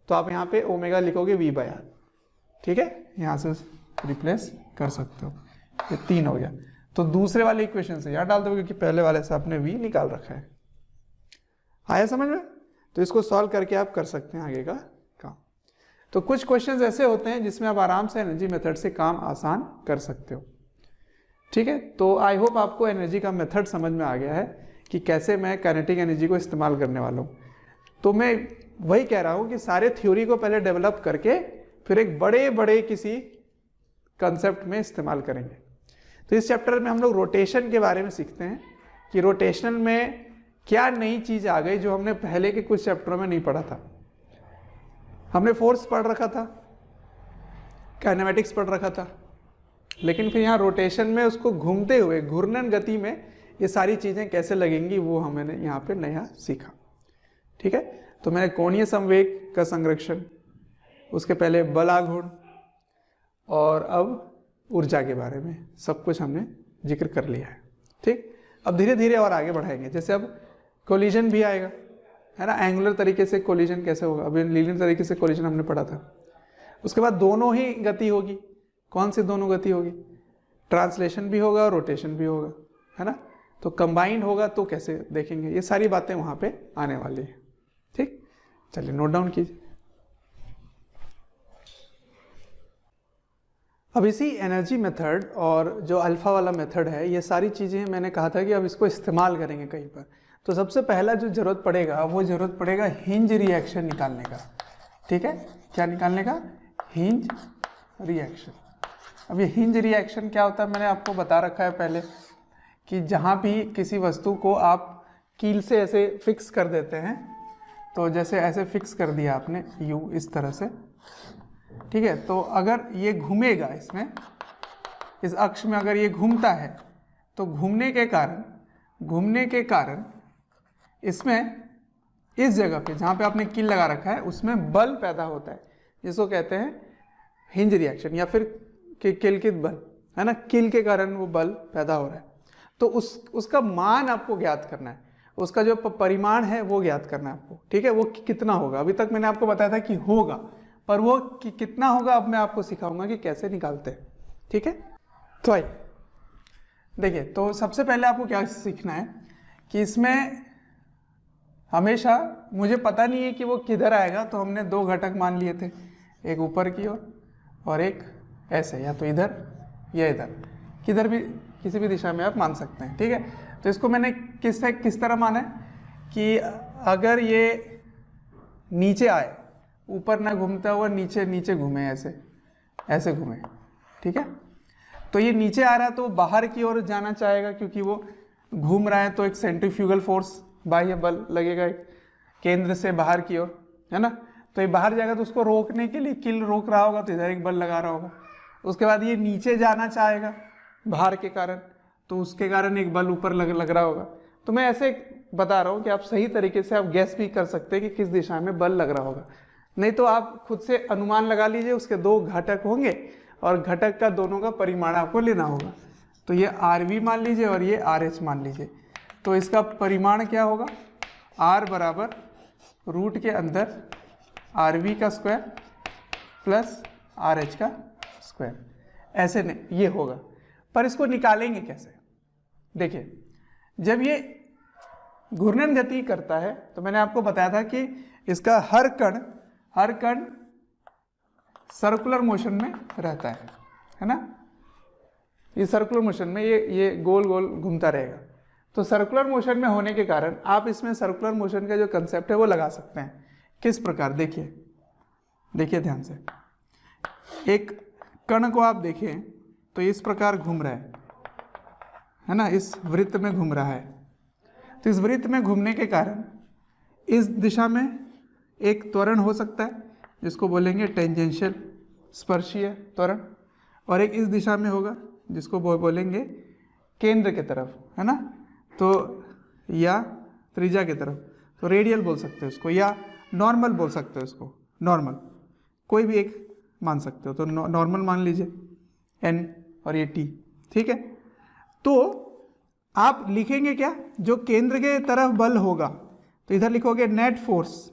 तो आप यहाँ पे ओमेगा लिखोगे v बाय आर। ठीक है, यहाँ से रिप्लेस कर सकते हो। ये 3 हो गया। तो दूसरे वाले इक्वेशन से यहाँ डाल दो, क्योंकि पहले वाले से आपने v निकाल रखा है। आया समझ में? तो इसको सॉल्व करके आप कर सकते हैं आगे का काम। तो कुछ क्वेश्चंस ऐसे होते हैं जिसमें आप आराम से एनर्जी मेथड से काम आसान कर सकते हो। ठीक है, तो आई होप आपको एनर्जी का मेथड समझ में आ गया है कि कैसे मैं काइनेटिक एनर्जी को इस्तेमाल करने वाला हूँ। तो मैं वही कह रहा हूँ कि सारे थ्योरी को पहले डेवलप करके फिर एक बड़े किसी कंसेप्ट में इस्तेमाल करेंगे। तो इस चैप्टर में हम लोग रोटेशन के बारे में सीखते हैं कि रोटेशनल में क्या नई चीज़ आ गई जो हमने पहले के कुछ चैप्टरों में नहीं पढ़ा था। हमने फोर्स पढ़ रखा था, काइनेमेटिक्स पढ़ रखा था, लेकिन फिर यहाँ रोटेशन में उसको घूमते हुए घूर्णन गति में ये सारी चीज़ें कैसे लगेंगी वो हमने यहाँ पे नया सीखा। ठीक है, तो मैंने कोणीय संवेग का संरक्षण, उसके पहले बल आघूर्ण, और अब ऊर्जा के बारे में सब कुछ हमने जिक्र कर लिया है। ठीक, अब धीरे धीरे और आगे बढ़ाएंगे। जैसे अब कोलिजन भी आएगा, है ना, एंगुलर तरीके से कोलिजन कैसे होगा, अभी लीनियर तरीके से कोलिजन हमने पढ़ा था। उसके बाद दोनों ही गति होगी। कौन सी दोनों गति होगी, ट्रांसलेशन भी होगा और रोटेशन भी होगा, है ना। तो कंबाइंड होगा तो कैसे देखेंगे, ये सारी बातें वहाँ पे आने वाली है। ठीक, चलिए नोट डाउन कीजिए। अब इसी एनर्जी मेथड और जो अल्फा वाला मेथड है, ये सारी चीज़ें मैंने कहा था कि अब इसको इस्तेमाल करेंगे कहीं पर। तो सबसे पहला जो ज़रूरत पड़ेगा वो ज़रूरत पड़ेगा हिंज रिएक्शन निकालने का। ठीक है, क्या निकालने का, हिंज रिएक्शन। अब ये हिंज रिएक्शन क्या होता है मैंने आपको बता रखा है पहले, कि जहाँ भी किसी वस्तु को आप कील से ऐसे फिक्स कर देते हैं तो जैसे ऐसे फिक्स कर दिया आपने u इस तरह से, ठीक है। तो अगर ये घूमेगा इसमें, इस अक्ष में अगर ये घूमता है तो घूमने के कारण इसमें इस जगह पे जहाँ पे आपने कील लगा रखा है उसमें बल पैदा होता है, जिसको कहते हैं हिंज रिएक्शन या फिर किलकित बल, है ना। कील के कारण वो बल पैदा हो रहा है। तो उसका मान आपको ज्ञात करना है, उसका जो परिमाण है वो ज्ञात करना है आपको, ठीक है। वो कितना होगा, अभी तक मैंने आपको बताया था कि होगा, पर वो कितना होगा अब मैं आपको सिखाऊंगा कि कैसे निकालते हैं, ठीक है। तो आइए देखिए, तो सबसे पहले आपको क्या सीखना है कि इसमें हमेशा मुझे पता नहीं है कि वो किधर आएगा, तो हमने दो घटक मान लिए थे, एक ऊपर की ओर और एक ऐसे, या तो इधर या इधर, किधर भी किसी भी दिशा में आप मान सकते हैं, ठीक है। तो इसको मैंने किस तरह माना है कि अगर ये नीचे आए, ऊपर ना घूमता हुआ नीचे घूमे, ऐसे घूमे, ठीक है। तो ये नीचे आ रहा है तो बाहर की ओर जाना चाहेगा, क्योंकि वो घूम रहा है, तो एक सेंट्रीफ्यूगल फोर्स, बाह्य बल लगेगा एक केंद्र से बाहर की ओर, है ना। तो ये बाहर जाएगा तो उसको रोकने के लिए कील रोक रहा होगा, तो इधर एक बल लगा रहा होगा। उसके बाद ये नीचे जाना चाहेगा भार के कारण, तो उसके कारण एक बल ऊपर लग रहा होगा। तो मैं ऐसे बता रहा हूँ कि आप सही तरीके से आप गैस भी कर सकते हैं कि किस दिशा में बल लग रहा होगा, नहीं तो आप खुद से अनुमान लगा लीजिए। उसके दो घटक होंगे और घटक का दोनों का परिमाण आपको लेना होगा। तो ये RV मान लीजिए और ये RH मान लीजिए। तो इसका परिमाण क्या होगा, R बराबर रूट के अंदर RV का स्क्वायर प्लस RH का स्क्वायर, ऐसे नहीं ये होगा। पर इसको निकालेंगे कैसे, देखिए जब ये घूर्णन गति करता है तो मैंने आपको बताया था कि इसका हर कण सर्कुलर मोशन में रहता है ना। ये सर्कुलर मोशन में ये गोल गोल घूमता रहेगा। तो सर्कुलर मोशन में होने के कारण आप इसमें सर्कुलर मोशन का जो कंसेप्ट है वो लगा सकते हैं। किस प्रकार, देखिए ध्यान से, एक कण को आप देखें तो इस प्रकार घूम रहा है ना, इस वृत्त में घूम रहा है। तो इस वृत्त में घूमने के कारण इस दिशा में एक त्वरण हो सकता है जिसको बोलेंगे टेंजेंशियल, स्पर्शीय त्वरण, और एक इस दिशा में होगा जिसको बोलेंगे केंद्र के तरफ, है ना। तो या त्रिज्या की तरफ, तो रेडियल बोल सकते हो उसको, या नॉर्मल बोल सकते हो इसको, नॉर्मल कोई भी एक मान सकते हो। तो नॉर्मल मान लीजिए n और ये t, ठीक है। तो आप लिखेंगे क्या, जो केंद्र के तरफ बल होगा तो इधर लिखोगे नेट फोर्स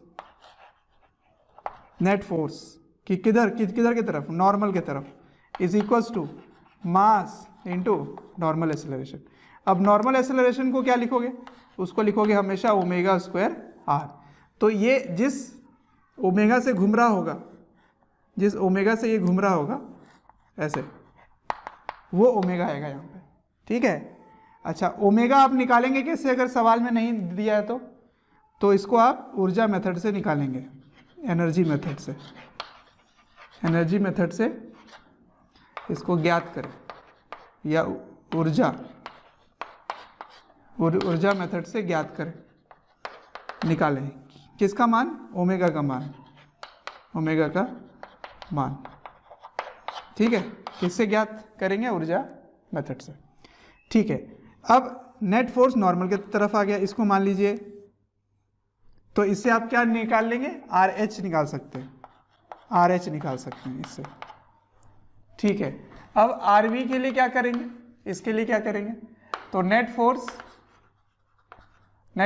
कि किधर की तरफ, नॉर्मल के तरफ, is equals to mass into normal acceleration. अब नॉर्मल एक्सेलरेशन को क्या लिखोगे, उसको लिखोगे हमेशा ओमेगा स्क्वायर r। तो ये जिस ओमेगा से घूम रहा होगा, जिस ओमेगा से ये घूम रहा होगा ऐसे, वो ओमेगा आएगा यहाँ पे, ठीक है। अच्छा, ओमेगा आप निकालेंगे कैसे, अगर सवाल में नहीं दिया है तो इसको आप ऊर्जा मेथड से निकालेंगे, एनर्जी मेथड से इसको ज्ञात करें, या ऊर्जा मेथड से ज्ञात करें, निकालें किसका मान, ओमेगा का मान, ठीक है। किससे ज्ञात करेंगे, ऊर्जा मेथड से, ठीक है। अब नेट फोर्स नॉर्मल की तरफ आ गया, इसको मान लीजिए, तो इससे आप क्या निकाल लेंगे, RH निकाल सकते हैं इससे, ठीक है। अब RV के लिए क्या करेंगे, इसके लिए क्या करेंगे, तो नेट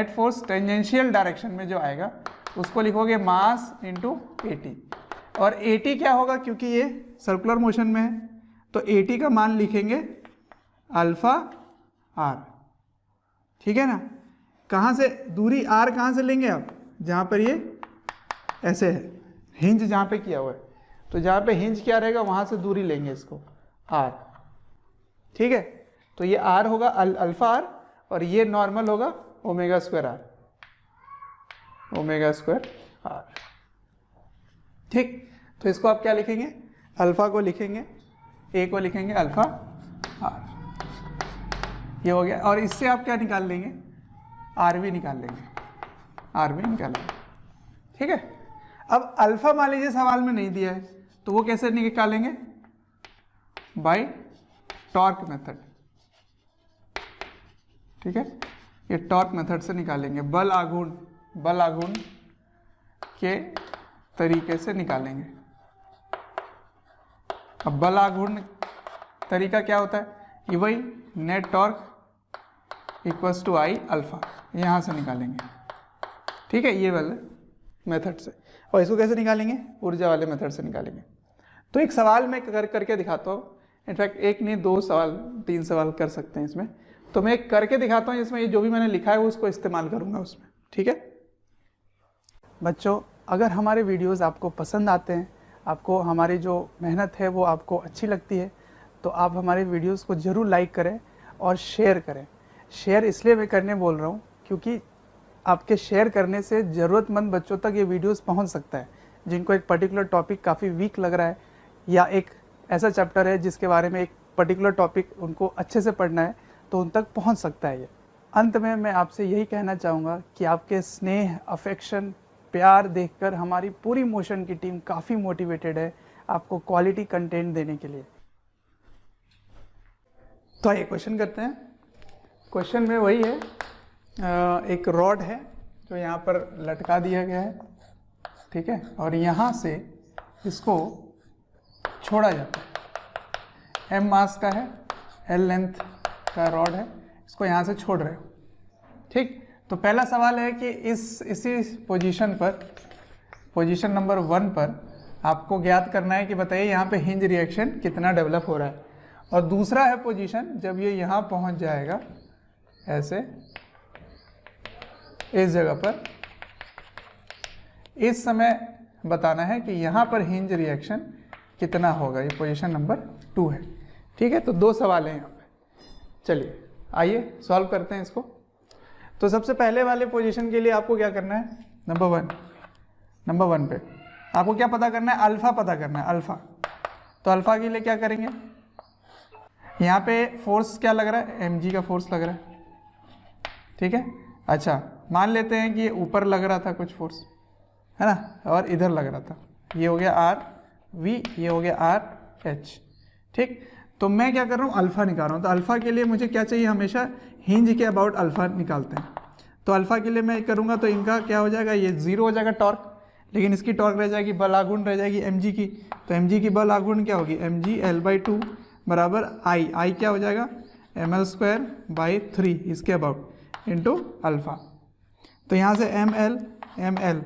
फोर्स टेंजेंशियल डायरेक्शन में जो आएगा उसको लिखोगे मास इंटू AT, और AT क्या होगा, क्योंकि ये सर्कुलर मोशन में है तो AT का मान लिखेंगे अल्फा R, ठीक है ना। कहाँ से दूरी R कहाँ से लेंगे आप, जहाँ पर ये ऐसे है, हिंज जहाँ पे किया हुआ है, तो जहाँ पे हिंज क्या रहेगा वहाँ से दूरी लेंगे इसको R, ठीक है। तो ये R होगा अल्फा R, और ये नॉर्मल होगा ओमेगा स्क्वायर R, ठीक। तो इसको आप क्या लिखेंगे, अल्फा को लिखेंगे, A को लिखेंगे अल्फा R, ये हो गया। और इससे आप क्या निकाल लेंगे, RV निकालेंगे, ठीक है। अब अल्फा मान लीजिए सवाल में नहीं दिया है, तो वो कैसे निकालेंगे? बाय टॉर्क मेथड, ठीक है, ये टॉर्क मेथड से निकालेंगे, बल आघूर्ण के तरीके से निकालेंगे। अब बल आघूर्ण तरीका क्या होता है? ये वही net torque equals to I alpha, यहाँ से निकालेंगे, ठीक है, ये वाले मेथड से। और इसको कैसे निकालेंगे? ऊर्जा वाले मेथड से निकालेंगे। तो एक सवाल मैं करके दिखाता हूँ, इनफैक्ट एक नहीं 2 सवाल 3 सवाल कर सकते हैं इसमें। तो मैं एक करके दिखाता हूँ जिसमें ये जो भी मैंने लिखा है उसको इस्तेमाल करूँगा उसमें, ठीक है। बच्चों, अगर हमारे वीडियोस आपको पसंद आते हैं, आपको हमारी जो मेहनत है वो आपको अच्छी लगती है, तो आप हमारे वीडियोस को ज़रूर लाइक करें और शेयर करें। शेयर इसलिए मैं करने बोल रहा हूँ क्योंकि आपके शेयर करने से ज़रूरतमंद बच्चों तक ये वीडियोस पहुँच सकता है, जिनको एक पर्टिकुलर टॉपिक काफ़ी वीक लग रहा है, या एक ऐसा चैप्टर है जिसके बारे में एक पर्टिकुलर टॉपिक उनको अच्छे से पढ़ना है, तो उन तक पहुँच सकता है ये। अंत में मैं आपसे यही कहना चाहूँगा कि आपके स्नेह, अफेक्शन, प्यार देखकर हमारी पूरी मोशन की टीम काफ़ी मोटिवेटेड है आपको क्वालिटी कंटेंट देने के लिए। तो आइए क्वेश्चन करते हैं। क्वेश्चन में वही है, एक रॉड है जो यहाँ पर लटका दिया गया है, ठीक है, और यहाँ से इसको छोड़ा जाता है। m मास का है, l लेंथ का रॉड है, इसको यहाँ से छोड़ रहे हो, ठीक। तो पहला सवाल है कि इसी पोजीशन पर, पोजीशन नंबर 1 पर आपको ज्ञात करना है कि बताइए यहाँ पे हिंज रिएक्शन कितना डेवलप हो रहा है। और दूसरा है पोजीशन जब ये यहाँ पहुँच जाएगा ऐसे इस जगह पर, इस समय बताना है कि यहाँ पर हिंज रिएक्शन कितना होगा। ये पोजीशन नंबर 2 है, ठीक है। तो 2 सवाल हैं यहाँ पे। चलिए आइए सॉल्व करते हैं इसको। तो सबसे पहले वाले पोजीशन के लिए आपको क्या करना है? नंबर 1 पे आपको क्या पता करना है? अल्फा पता करना है, अल्फा। तो अल्फा के लिए क्या करेंगे? यहाँ पे फोर्स क्या लग रहा है? mg का फोर्स लग रहा है, ठीक है। अच्छा, मान लेते हैं कि ये ऊपर लग रहा था कुछ फोर्स, है ना, और इधर लग रहा था। ये हो गया आर वी, ये हो गया आर एच, ठीक। तो मैं क्या कर रहा हूँ? अल्फा निकाल रहा हूँ। तो अल्फा के लिए मुझे क्या चाहिए? हमेशा हिंज के अबाउट अल्फा निकालते हैं। तो अल्फा के लिए मैं करूँगा तो इनका क्या हो जाएगा? ये 0 हो जाएगा टॉर्क, लेकिन इसकी टॉर्क रह जाएगी, बल आघूर्ण रह जाएगी mg की। तो mg की बल आघूर्ण क्या होगी? mg l/2 बराबर आई क्या हो जाएगा? ml²/3 इसके अबाउट इंटू अल्फा। तो यहाँ से ml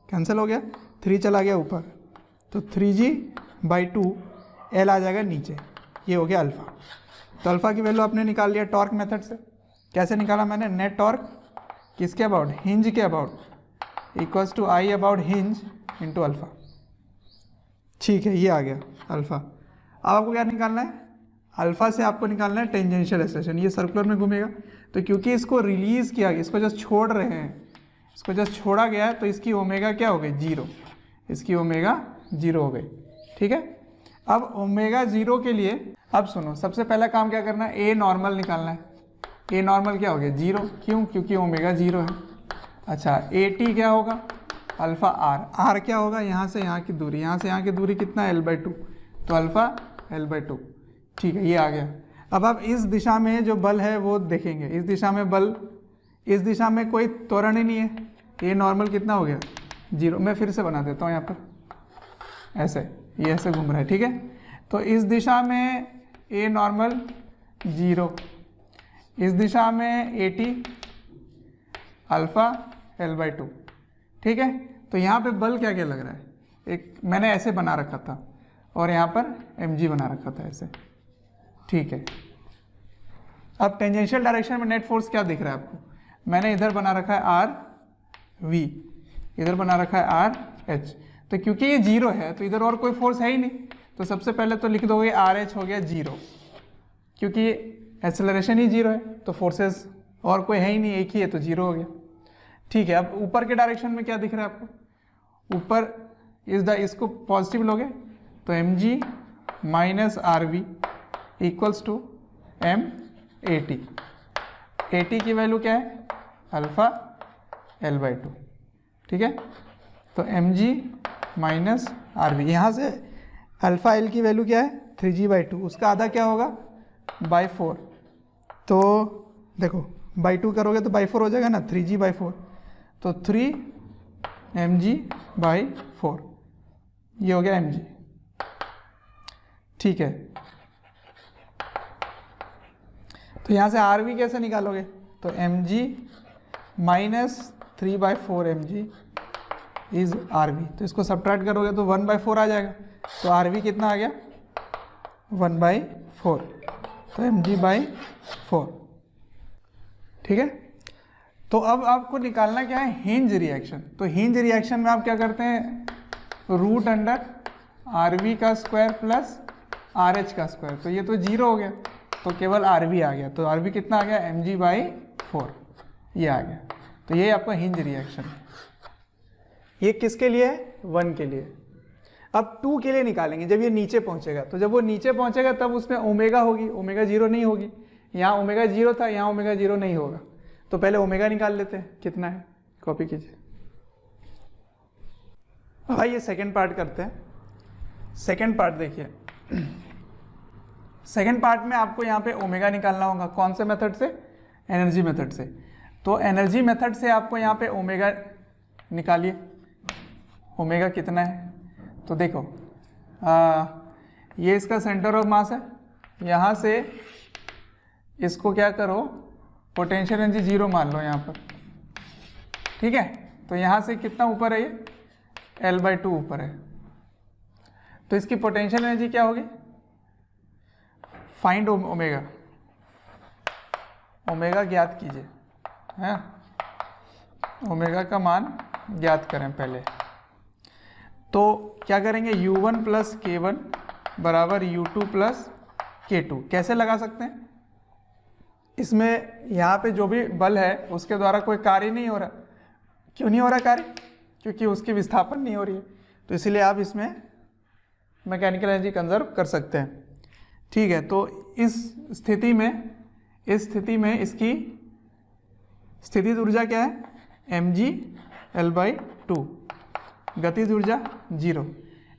कैंसिल हो गया, 3 चला गया ऊपर, तो 3g/2 l आ जाएगा नीचे, ये हो गया अल्फा। तो अल्फा की वैल्यू आपने निकाल लिया टॉर्क मेथड से। कैसे निकाला मैंने? नेट टॉर्क किसके अबाउट? हिंज के about equals to I about hinge into alpha, ठीक है, ये आ गया अल्फा। अब आपको क्या निकालना है? अल्फा से आपको निकालना है टेंजेंशियल एक्सेलरेशन। ये सर्कुलर में घूमेगा, तो क्योंकि इसको रिलीज किया गया, इसको जस्ट छोड़ रहे हैं, इसको जस्ट छोड़ा गया है, तो इसकी ओमेगा क्या हो गई? 0, इसकी ओमेगा 0 हो गई, ठीक है। अब ओमेगा 0 के लिए अब सुनो, सबसे पहला काम क्या करना है? ए नॉर्मल निकालना है। ए नॉर्मल क्या हो गया? 0, क्यों? क्योंकि ओमेगा 0 है। अच्छा, ए टी क्या होगा? अल्फा आर क्या होगा? यहाँ से यहाँ की दूरी, यहाँ से यहाँ की दूरी कितना? l/2, तो अल्फा l/2, ठीक है, ये आ गया। अब आप इस दिशा में जो बल है वो देखेंगे, इस दिशा में बल, इस दिशा में कोई त्वरण ही नहीं है। ए नॉर्मल कितना हो गया? 0। मैं फिर से बना देता हूँ यहाँ पर, ऐसे, ये ऐसे घूम रहा है, ठीक है। तो इस दिशा में ए नॉर्मल 0, इस दिशा में ए टी अल्फा l/2, ठीक है। तो यहाँ पे बल क्या क्या लग रहा है? एक मैंने ऐसे बना रखा था और यहाँ पर mg बना रखा था ऐसे, ठीक है। अब टेंजेंशियल डायरेक्शन में नेट फोर्स क्या दिख रहा है आपको? मैंने इधर बना रखा है आर वी, इधर बना रखा है आर एच। तो क्योंकि ये 0 है तो इधर और कोई फोर्स है ही नहीं, तो सबसे पहले तो लिख दोगे आर एच हो गया 0, क्योंकि एक्सेलरेशन ही 0 है, तो फोर्सेस और कोई है ही नहीं, एक ही है, तो 0 हो गया, ठीक है। अब ऊपर के डायरेक्शन में क्या दिख रहा है आपको? ऊपर इसको पॉजिटिव लोगे तो mg minus R V equals to M A T. A T की वैल्यू क्या है? अल्फा l/2, ठीक है। तो M G minus R V. यहाँ से अल्फ़ा एल की वैल्यू क्या है 3g/2, उसका आधा क्या होगा बाई 4। तो देखो बाई 2 करोगे तो बाई 4 हो जाएगा ना, 3g/4, तो 3mg/4 ये हो गया mg। ठीक है, तो यहाँ से आर वी कैसे निकालोगे, तो mg minus 3/4 mg is R V. तो इसको सब्ट्रैक्ट करोगे तो 1/4 आ जाएगा, तो आर वी कितना आ गया 1/4, तो mg/4। ठीक है, तो अब आपको निकालना क्या है हिंज रिएक्शन। तो हिंज रिएक्शन में आप क्या करते हैं, रूट अंडर आर वी का स्क्वायर प्लस आर एच का स्क्वायर, तो ये तो 0 हो गया, तो केवल आर वी आ गया, तो आर वी कितना आ गया mg/4 ये आ गया। तो ये आपका हिंज रिएक्शन है। ये किसके लिए है 1 के लिए। अब 2 के लिए निकालेंगे जब ये नीचे पहुंचेगा, तो जब वो नीचे पहुंचेगा तब उसमें ओमेगा होगी, ओमेगा 0 नहीं होगी। यहाँ ओमेगा 0 था, यहाँ ओमेगा 0 नहीं होगा, तो पहले ओमेगा निकाल लेते हैं कितना है, कॉपी कीजिए। अब आइए सेकेंड पार्ट करते हैं। सेकेंड पार्ट देखिए, सेकेंड पार्ट में आपको यहाँ पे ओमेगा निकालना होगा। कौन से मेथड से, एनर्जी मेथड से। तो एनर्जी मेथड से आपको यहाँ पे ओमेगा निकालिए, ओमेगा कितना है, तो देखो ये इसका सेंटर ऑफ मास है, यहाँ से इसको क्या करो पोटेंशियल एनर्जी 0 मान लो यहाँ पर। ठीक है, तो यहाँ से कितना ऊपर है ये L/2 ऊपर है, तो इसकी पोटेंशियल एनर्जी क्या होगी, फाइंड ओमेगा, ओमेगा ज्ञात कीजिए, है ओमेगा का मान ज्ञात करें पहले। तो क्या करेंगे U1 प्लस K1 बराबर U2 प्लस K2। कैसे लगा सकते हैं, इसमें यहाँ पे जो भी बल है उसके द्वारा कोई कार्य नहीं हो रहा। क्यों नहीं हो रहा कार्य, क्योंकि उसकी विस्थापन नहीं हो रही है, तो इसीलिए आप इसमें मैकेनिकल एनर्जी कंजर्व कर सकते हैं। ठीक है, तो इस स्थिति में इसकी स्थितिज ऊर्जा क्या है mg/L/2, गतिज ऊर्जा 0।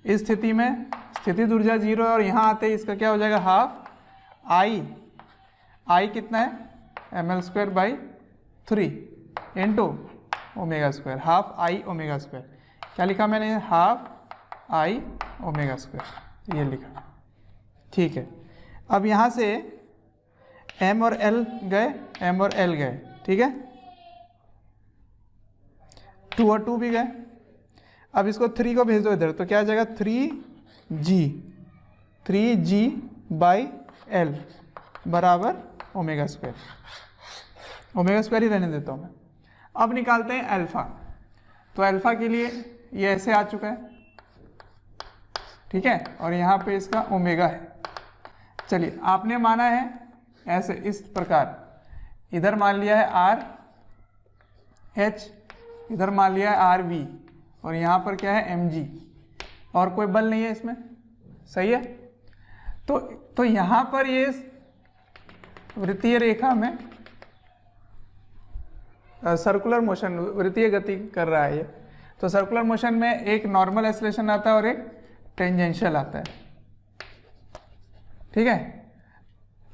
इस स्थिति में स्थितिज ऊर्जा 0 और यहाँ आते ही इसका क्या हो जाएगा हाफ आई कितना है mL/3 into omega square, half I omega square. क्या लिखा मैंने, हाफ आई ओमेगा स्क्वायर, ये लिखा। ठीक है, अब यहाँ से m और l गए, ठीक है, 2 और 2 भी गए। अब इसको 3 को भेज दो इधर, तो क्या आ जाएगा 3g/L बराबर ओमेगा स्क्वायर। ओमेगा स्क्वायर ही रहने देता हूँ मैं। अब निकालते हैं अल्फा। तो अल्फा के लिए ये ऐसे आ चुका है, ठीक है, और यहाँ पे इसका ओमेगा है। चलिए, आपने माना है ऐसे इस प्रकार, इधर मान लिया है आर एच, इधर मान लिया है आर वी, और यहाँ पर क्या है एम जी, और कोई बल नहीं है इसमें, सही है। तो यहाँ पर ये वृत्तीय रेखा में सर्कुलर मोशन, वृत्तीय गति कर रहा है ये। तो सर्कुलर मोशन में एक नॉर्मल एक्सेलरेशन आता है और एक टेंजेंशियल आता है, ठीक है।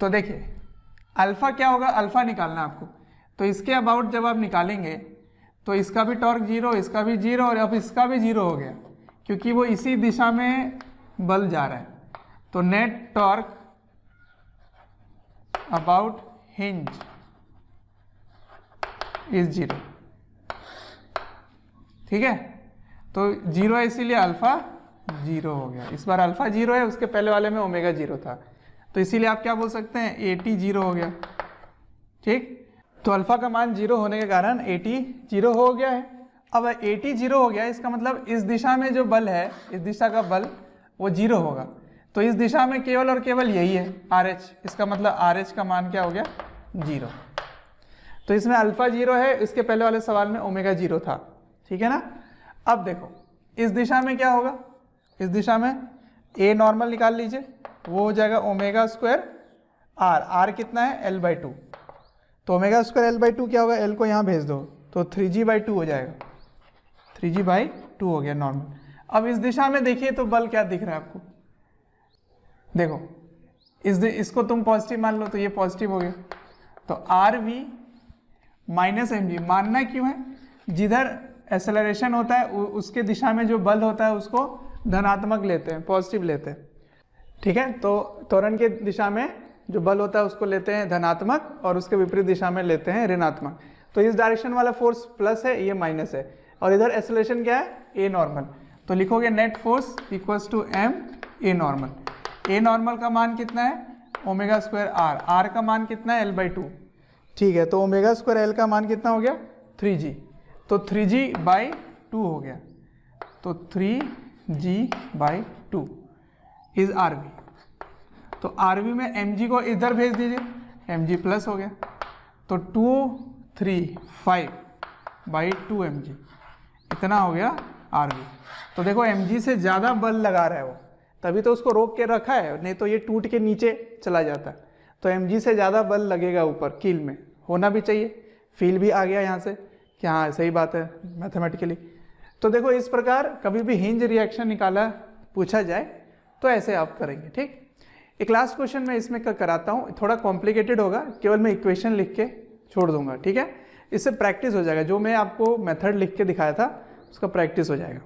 तो देखिए अल्फा क्या होगा, अल्फा निकालना आपको। तो इसके अबाउट जब आप निकालेंगे तो इसका भी टॉर्क 0, इसका भी 0, और अब इसका भी 0 हो गया, क्योंकि वो इसी दिशा में बल जा रहा है। तो net torque about hinge is 0, ठीक है। तो 0 है, इसीलिए अल्फा 0 हो गया। इस बार अल्फा 0 है, उसके पहले वाले में ओमेगा 0 था, तो इसीलिए आप क्या बोल सकते हैं, AT 0 हो गया, ठीक। तो अल्फा का मान 0 होने के कारण AT 0 हो गया है। अब AT 0 हो गया, इसका मतलब इस दिशा में जो बल है, इस दिशा का बल वो 0 होगा। तो इस दिशा में केवल और केवल यही है RH, इसका मतलब RH का मान क्या हो गया 0। तो इसमें अल्फा 0 है, इसके पहले वाले सवाल में ओमेगा 0 था, ठीक है ना। अब देखो इस दिशा में क्या होगा, इस दिशा में A नॉर्मल निकाल लीजिए, वो हो जाएगा ओमेगा स्क्वायर R कितना है L/2। तो ओमेगा स्क्वायर L/2 क्या होगा, L को यहाँ भेज दो तो 3g/2 हो जाएगा, 3g/2। 2 हो गया नॉर्मल। अब इस दिशा में देखिए तो बल क्या दिख रहा है आपको, देखो इसको तुम पॉजिटिव मान लो तो ये पॉजिटिव हो गया, तो R V minus M G. मानना क्यों है, जिधर एक्सेलरेशन होता है उसके दिशा में जो बल होता है उसको धनात्मक लेते हैं, पॉजिटिव लेते हैं, ठीक है। तो त्वरण के दिशा में जो बल होता है उसको लेते हैं धनात्मक और उसके विपरीत दिशा में लेते हैं ऋणात्मक। तो इस डायरेक्शन वाला फोर्स प्लस है, ये माइनस है, और इधर एक्सेलरेशन क्या है, ए नॉर्मल। तो लिखोगे net force equals to M A normal. A normal का मान कितना है, ओमेगा स्क्वायर आर, आर का मान कितना है, L/2, ठीक है। तो ओमेगा स्क्वायर एल का मान कितना हो गया, 3g, तो 3g/2 हो गया, तो 3g/2 इज आरवी। तो आरवी में mg को इधर भेज दीजिए, mg प्लस हो गया, तो 235/2 mg इतना हो गया आरवी। तो देखो mg से ज़्यादा बल लगा रहा है वो, तभी तो उसको रोक के रखा है, नहीं तो ये टूट के नीचे चला जाता। तो mg से ज़्यादा बल लगेगा ऊपर, कील में होना भी चाहिए। फील भी आ गया यहाँ से कि हाँ सही बात है मैथमेटिकली। तो देखो इस प्रकार कभी भी हिंज रिएक्शन निकाला पूछा जाए तो ऐसे आप करेंगे, ठीक। एक लास्ट क्वेश्चन मैं इसमें कराता हूँ, थोड़ा कॉम्प्लिकेटेड होगा, केवल मैं इक्वेशन लिख के छोड़ दूंगा, ठीक है। इससे प्रैक्टिस हो जाएगा, जो मैं आपको मेथड लिख के दिखाया था उसका प्रैक्टिस हो जाएगा।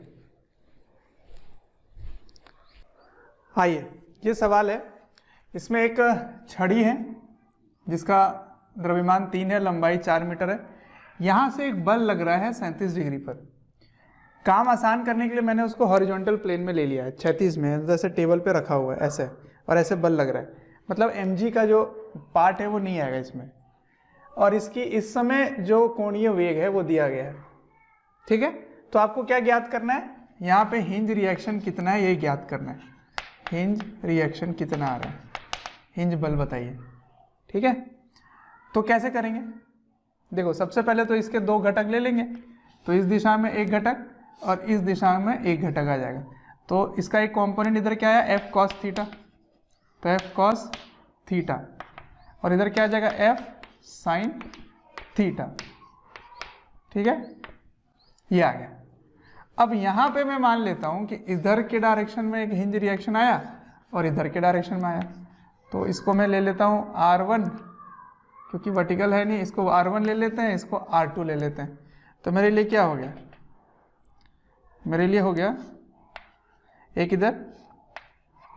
आइए, ये सवाल है, इसमें एक छड़ी है जिसका द्रव्यमान 3 है, लंबाई 4 मीटर है। यहाँ से एक बल लग रहा है 37 डिग्री पर। काम आसान करने के लिए मैंने उसको हॉरिजॉन्टल प्लेन में ले लिया है, 36 में, जैसे टेबल पे रखा हुआ है ऐसे, और ऐसे बल लग रहा है, मतलब mg का जो पार्ट है वो नहीं आएगा इसमें, और इसकी इस समय जो कोणीय वेग है वो दिया गया है, ठीक है। तो आपको क्या ज्ञात करना है, यहाँ पे हिंज रिएक्शन कितना है ये ज्ञात करना है, हिंज रिएक्शन कितना आ रहा है, हिंज बल बताइए, ठीक है। तो कैसे करेंगे, देखो सबसे पहले तो इसके 2 घटक ले लेंगे, तो इस दिशा में एक घटक और इस दिशा में एक घटक आ जाएगा। तो इसका एक कंपोनेंट इधर क्या है, f cos थीटा, तो f cos थीटा, और इधर क्या आ जाएगा, f sin थीटा, ठीक है, ये आ गया। अब यहाँ पे मैं मान लेता हूँ कि इधर के डायरेक्शन में एक हिंज रिएक्शन आया और इधर के डायरेक्शन में आया, तो इसको मैं ले लेता हूँ R1, क्योंकि वर्टिकल है नहीं, इसको R1 ले लेते हैं, इसको R2 ले लेते हैं। तो मेरे लिए क्या हो गया, मेरे लिए हो गया एक इधर,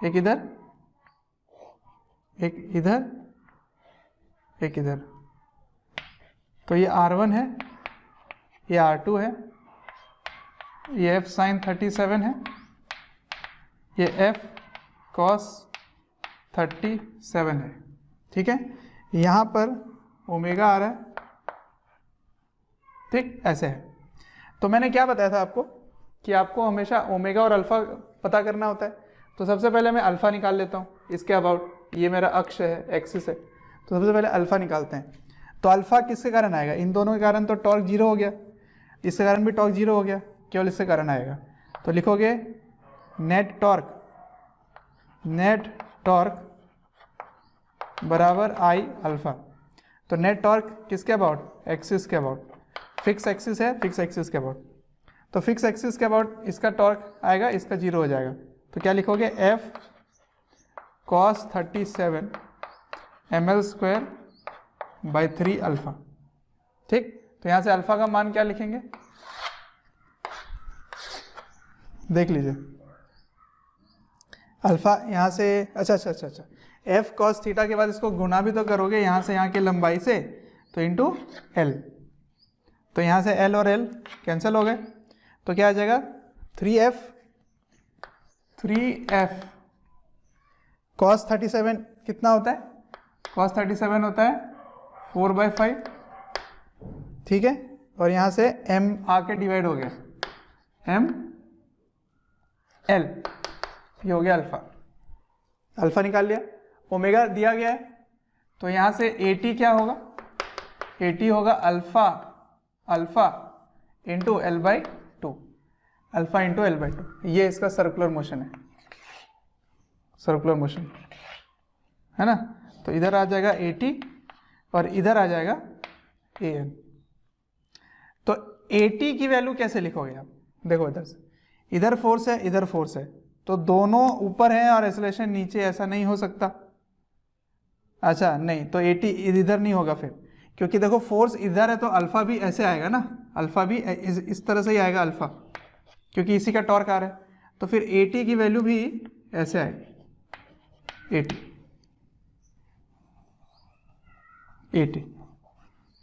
एक इधर, एक इधर, एक इधर। तो ये R1 है, ये R2 है, ये f sin 37 है, ये f cos 37 है, ठीक है। यहाँ पर ओमेगा आ रहा है, ठीक, ऐसे है। तो मैंने क्या बताया था आपको कि आपको हमेशा ओमेगा और अल्फा पता करना होता है। तो सबसे पहले मैं अल्फा निकाल लेता हूँ इसके अबाउट, ये मेरा अक्ष है, एक्सिस है, तो सबसे पहले अल्फा निकालते हैं। तो अल्फा किसके कारण आएगा, इन दोनों के कारण तो टॉर्क 0 हो गया, इसके कारण भी टॉर्क 0 हो गया, केवल इसके कारण आएगा। तो लिखोगे नेट टॉर्क बराबर आई अल्फा। तो नेट टॉर्क किसके अबाउट, एक्सिस के अबाउट, फिक्स एक्सिस है, फिक्स एक्सिस के अबाउट। तो फिक्स एक्सिस के अबाउट इसका टॉर्क आएगा, इसका 0 हो जाएगा। तो क्या लिखोगे, f cos 37 ml²/3 अल्फा, ठीक। तो यहाँ से अल्फा का मान क्या लिखेंगे, देख लीजिए अल्फा यहाँ से, अच्छा, f cos थीटा के बाद इसको गुना भी तो करोगे यहाँ से यहाँ की लंबाई से, तो इंटू l। तो यहाँ से l और l कैंसिल हो गए, तो क्या आ जाएगा 3f cos 37 कितना होता है, cos 37 होता है 4/5, ठीक है। और यहाँ से m आके डिवाइड हो गया, m l, ये हो गया अल्फा, अल्फा निकाल लिया। ओमेगा दिया गया है, तो यहाँ से AT क्या होगा, AT होगा alpha into L/2, alpha into L/2, ये इसका सर्कुलर मोशन है, सर्कुलर मोशन है ना। तो इधर आ जाएगा AT और इधर आ जाएगा AN। तो AT की वैल्यू कैसे लिखोगे आप, देखो इधर से इधर फोर्स है इधर फोर्स है, तो दोनों ऊपर है और एक्सेलरेशन नीचे, ऐसा नहीं हो सकता। अच्छा नहीं, तो 80 इधर नहीं होगा फिर, क्योंकि देखो फोर्स इधर है तो अल्फा भी ऐसे आएगा ना, अल्फा भी इस तरह से ही आएगा अल्फा, क्योंकि इसी का टॉर्क आ रहा है। तो फिर 80 की वैल्यू भी ऐसे आएगी 80,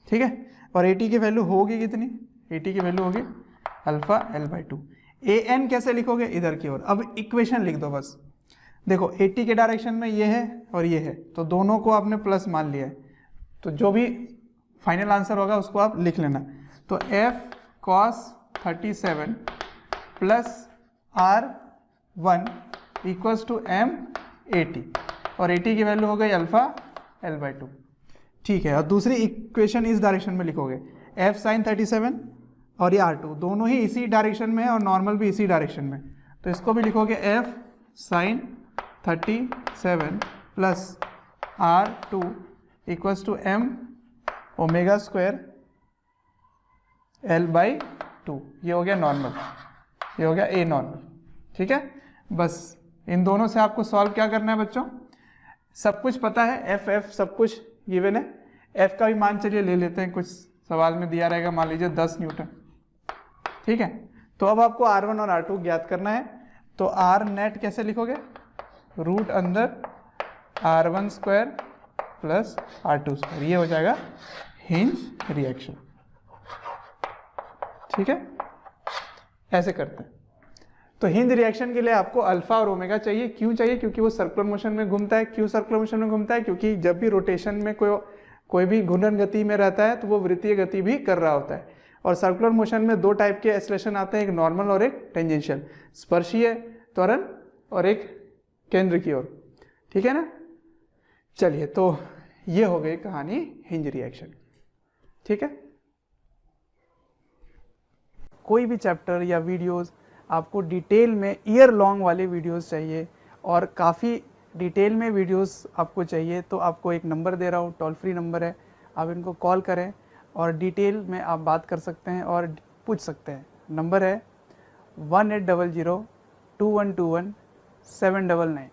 ठीक है। और 80 की वैल्यू होगी कितनी, 80 की वैल्यू होगी अल्फा L/2। ए एन कैसे लिखोगे, इधर की ओर। अब इक्वेशन लिख दो बस। देखो 80 के डायरेक्शन में ये है और ये है, तो दोनों को आपने प्लस मान लिया है, तो जो भी फाइनल आंसर होगा उसको आप लिख लेना। तो F cos 37 plus R1 equals to M 80, और 80 की वैल्यू हो गई अल्फा L/2, ठीक है। और दूसरी इक्वेशन इस डायरेक्शन में लिखोगे, F sin 37 और ये R2 दोनों ही इसी डायरेक्शन में है और नॉर्मल भी इसी डायरेक्शन में, तो इसको भी लिखोगे F sin 37 plus R2 equals to M omega square L/2। ये हो गया नॉर्मल, ये हो गया A नॉर्मल, ठीक है। बस इन दोनों से आपको सॉल्व क्या करना है बच्चों, सब कुछ पता है, F सब कुछ गिवन है। F का भी मान चलिए ले लेते हैं, कुछ सवाल में दिया रहेगा, मान लीजिए 10 न्यूटन, ठीक है। तो अब आपको R1 और R2 ज्ञात करना है, तो R नेट कैसे लिखोगे, रूट अंदर R1 square plus R2 square, ये हो जाएगा हिंज रिएक्शन, ठीक है। ऐसे करते हैं। तो हिंज रिएक्शन के लिए आपको अल्फा और ओमेगा चाहिए। क्यों चाहिए, क्योंकि वो सर्कुलर मोशन में घूमता है। क्यों सर्कुलर मोशन में घूमता है, क्योंकि जब भी रोटेशन में कोई भी घूर्णन गति में रहता है तो वो वृत्तीय गति भी कर रहा होता है। और सर्कुलर मोशन में दो टाइप के एक्सेलरेशन आते हैं, एक नॉर्मल और एक टेंजेंशियल, स्पर्शीय त्वरण और एक केंद्र की ओर, ठीक है ना। चलिए, तो ये हो गई कहानी हिंज रिएक्शन, ठीक है। कोई भी चैप्टर या वीडियोस आपको डिटेल में ईयर लॉन्ग वाले वीडियोस चाहिए और काफ़ी डिटेल में वीडियोस आपको चाहिए, तो आपको एक नंबर दे रहा हूँ, टोल फ्री नंबर है, आप इनको कॉल करें और डिटेल में आप बात कर सकते हैं और पूछ सकते हैं। नंबर है 1800 2121 799।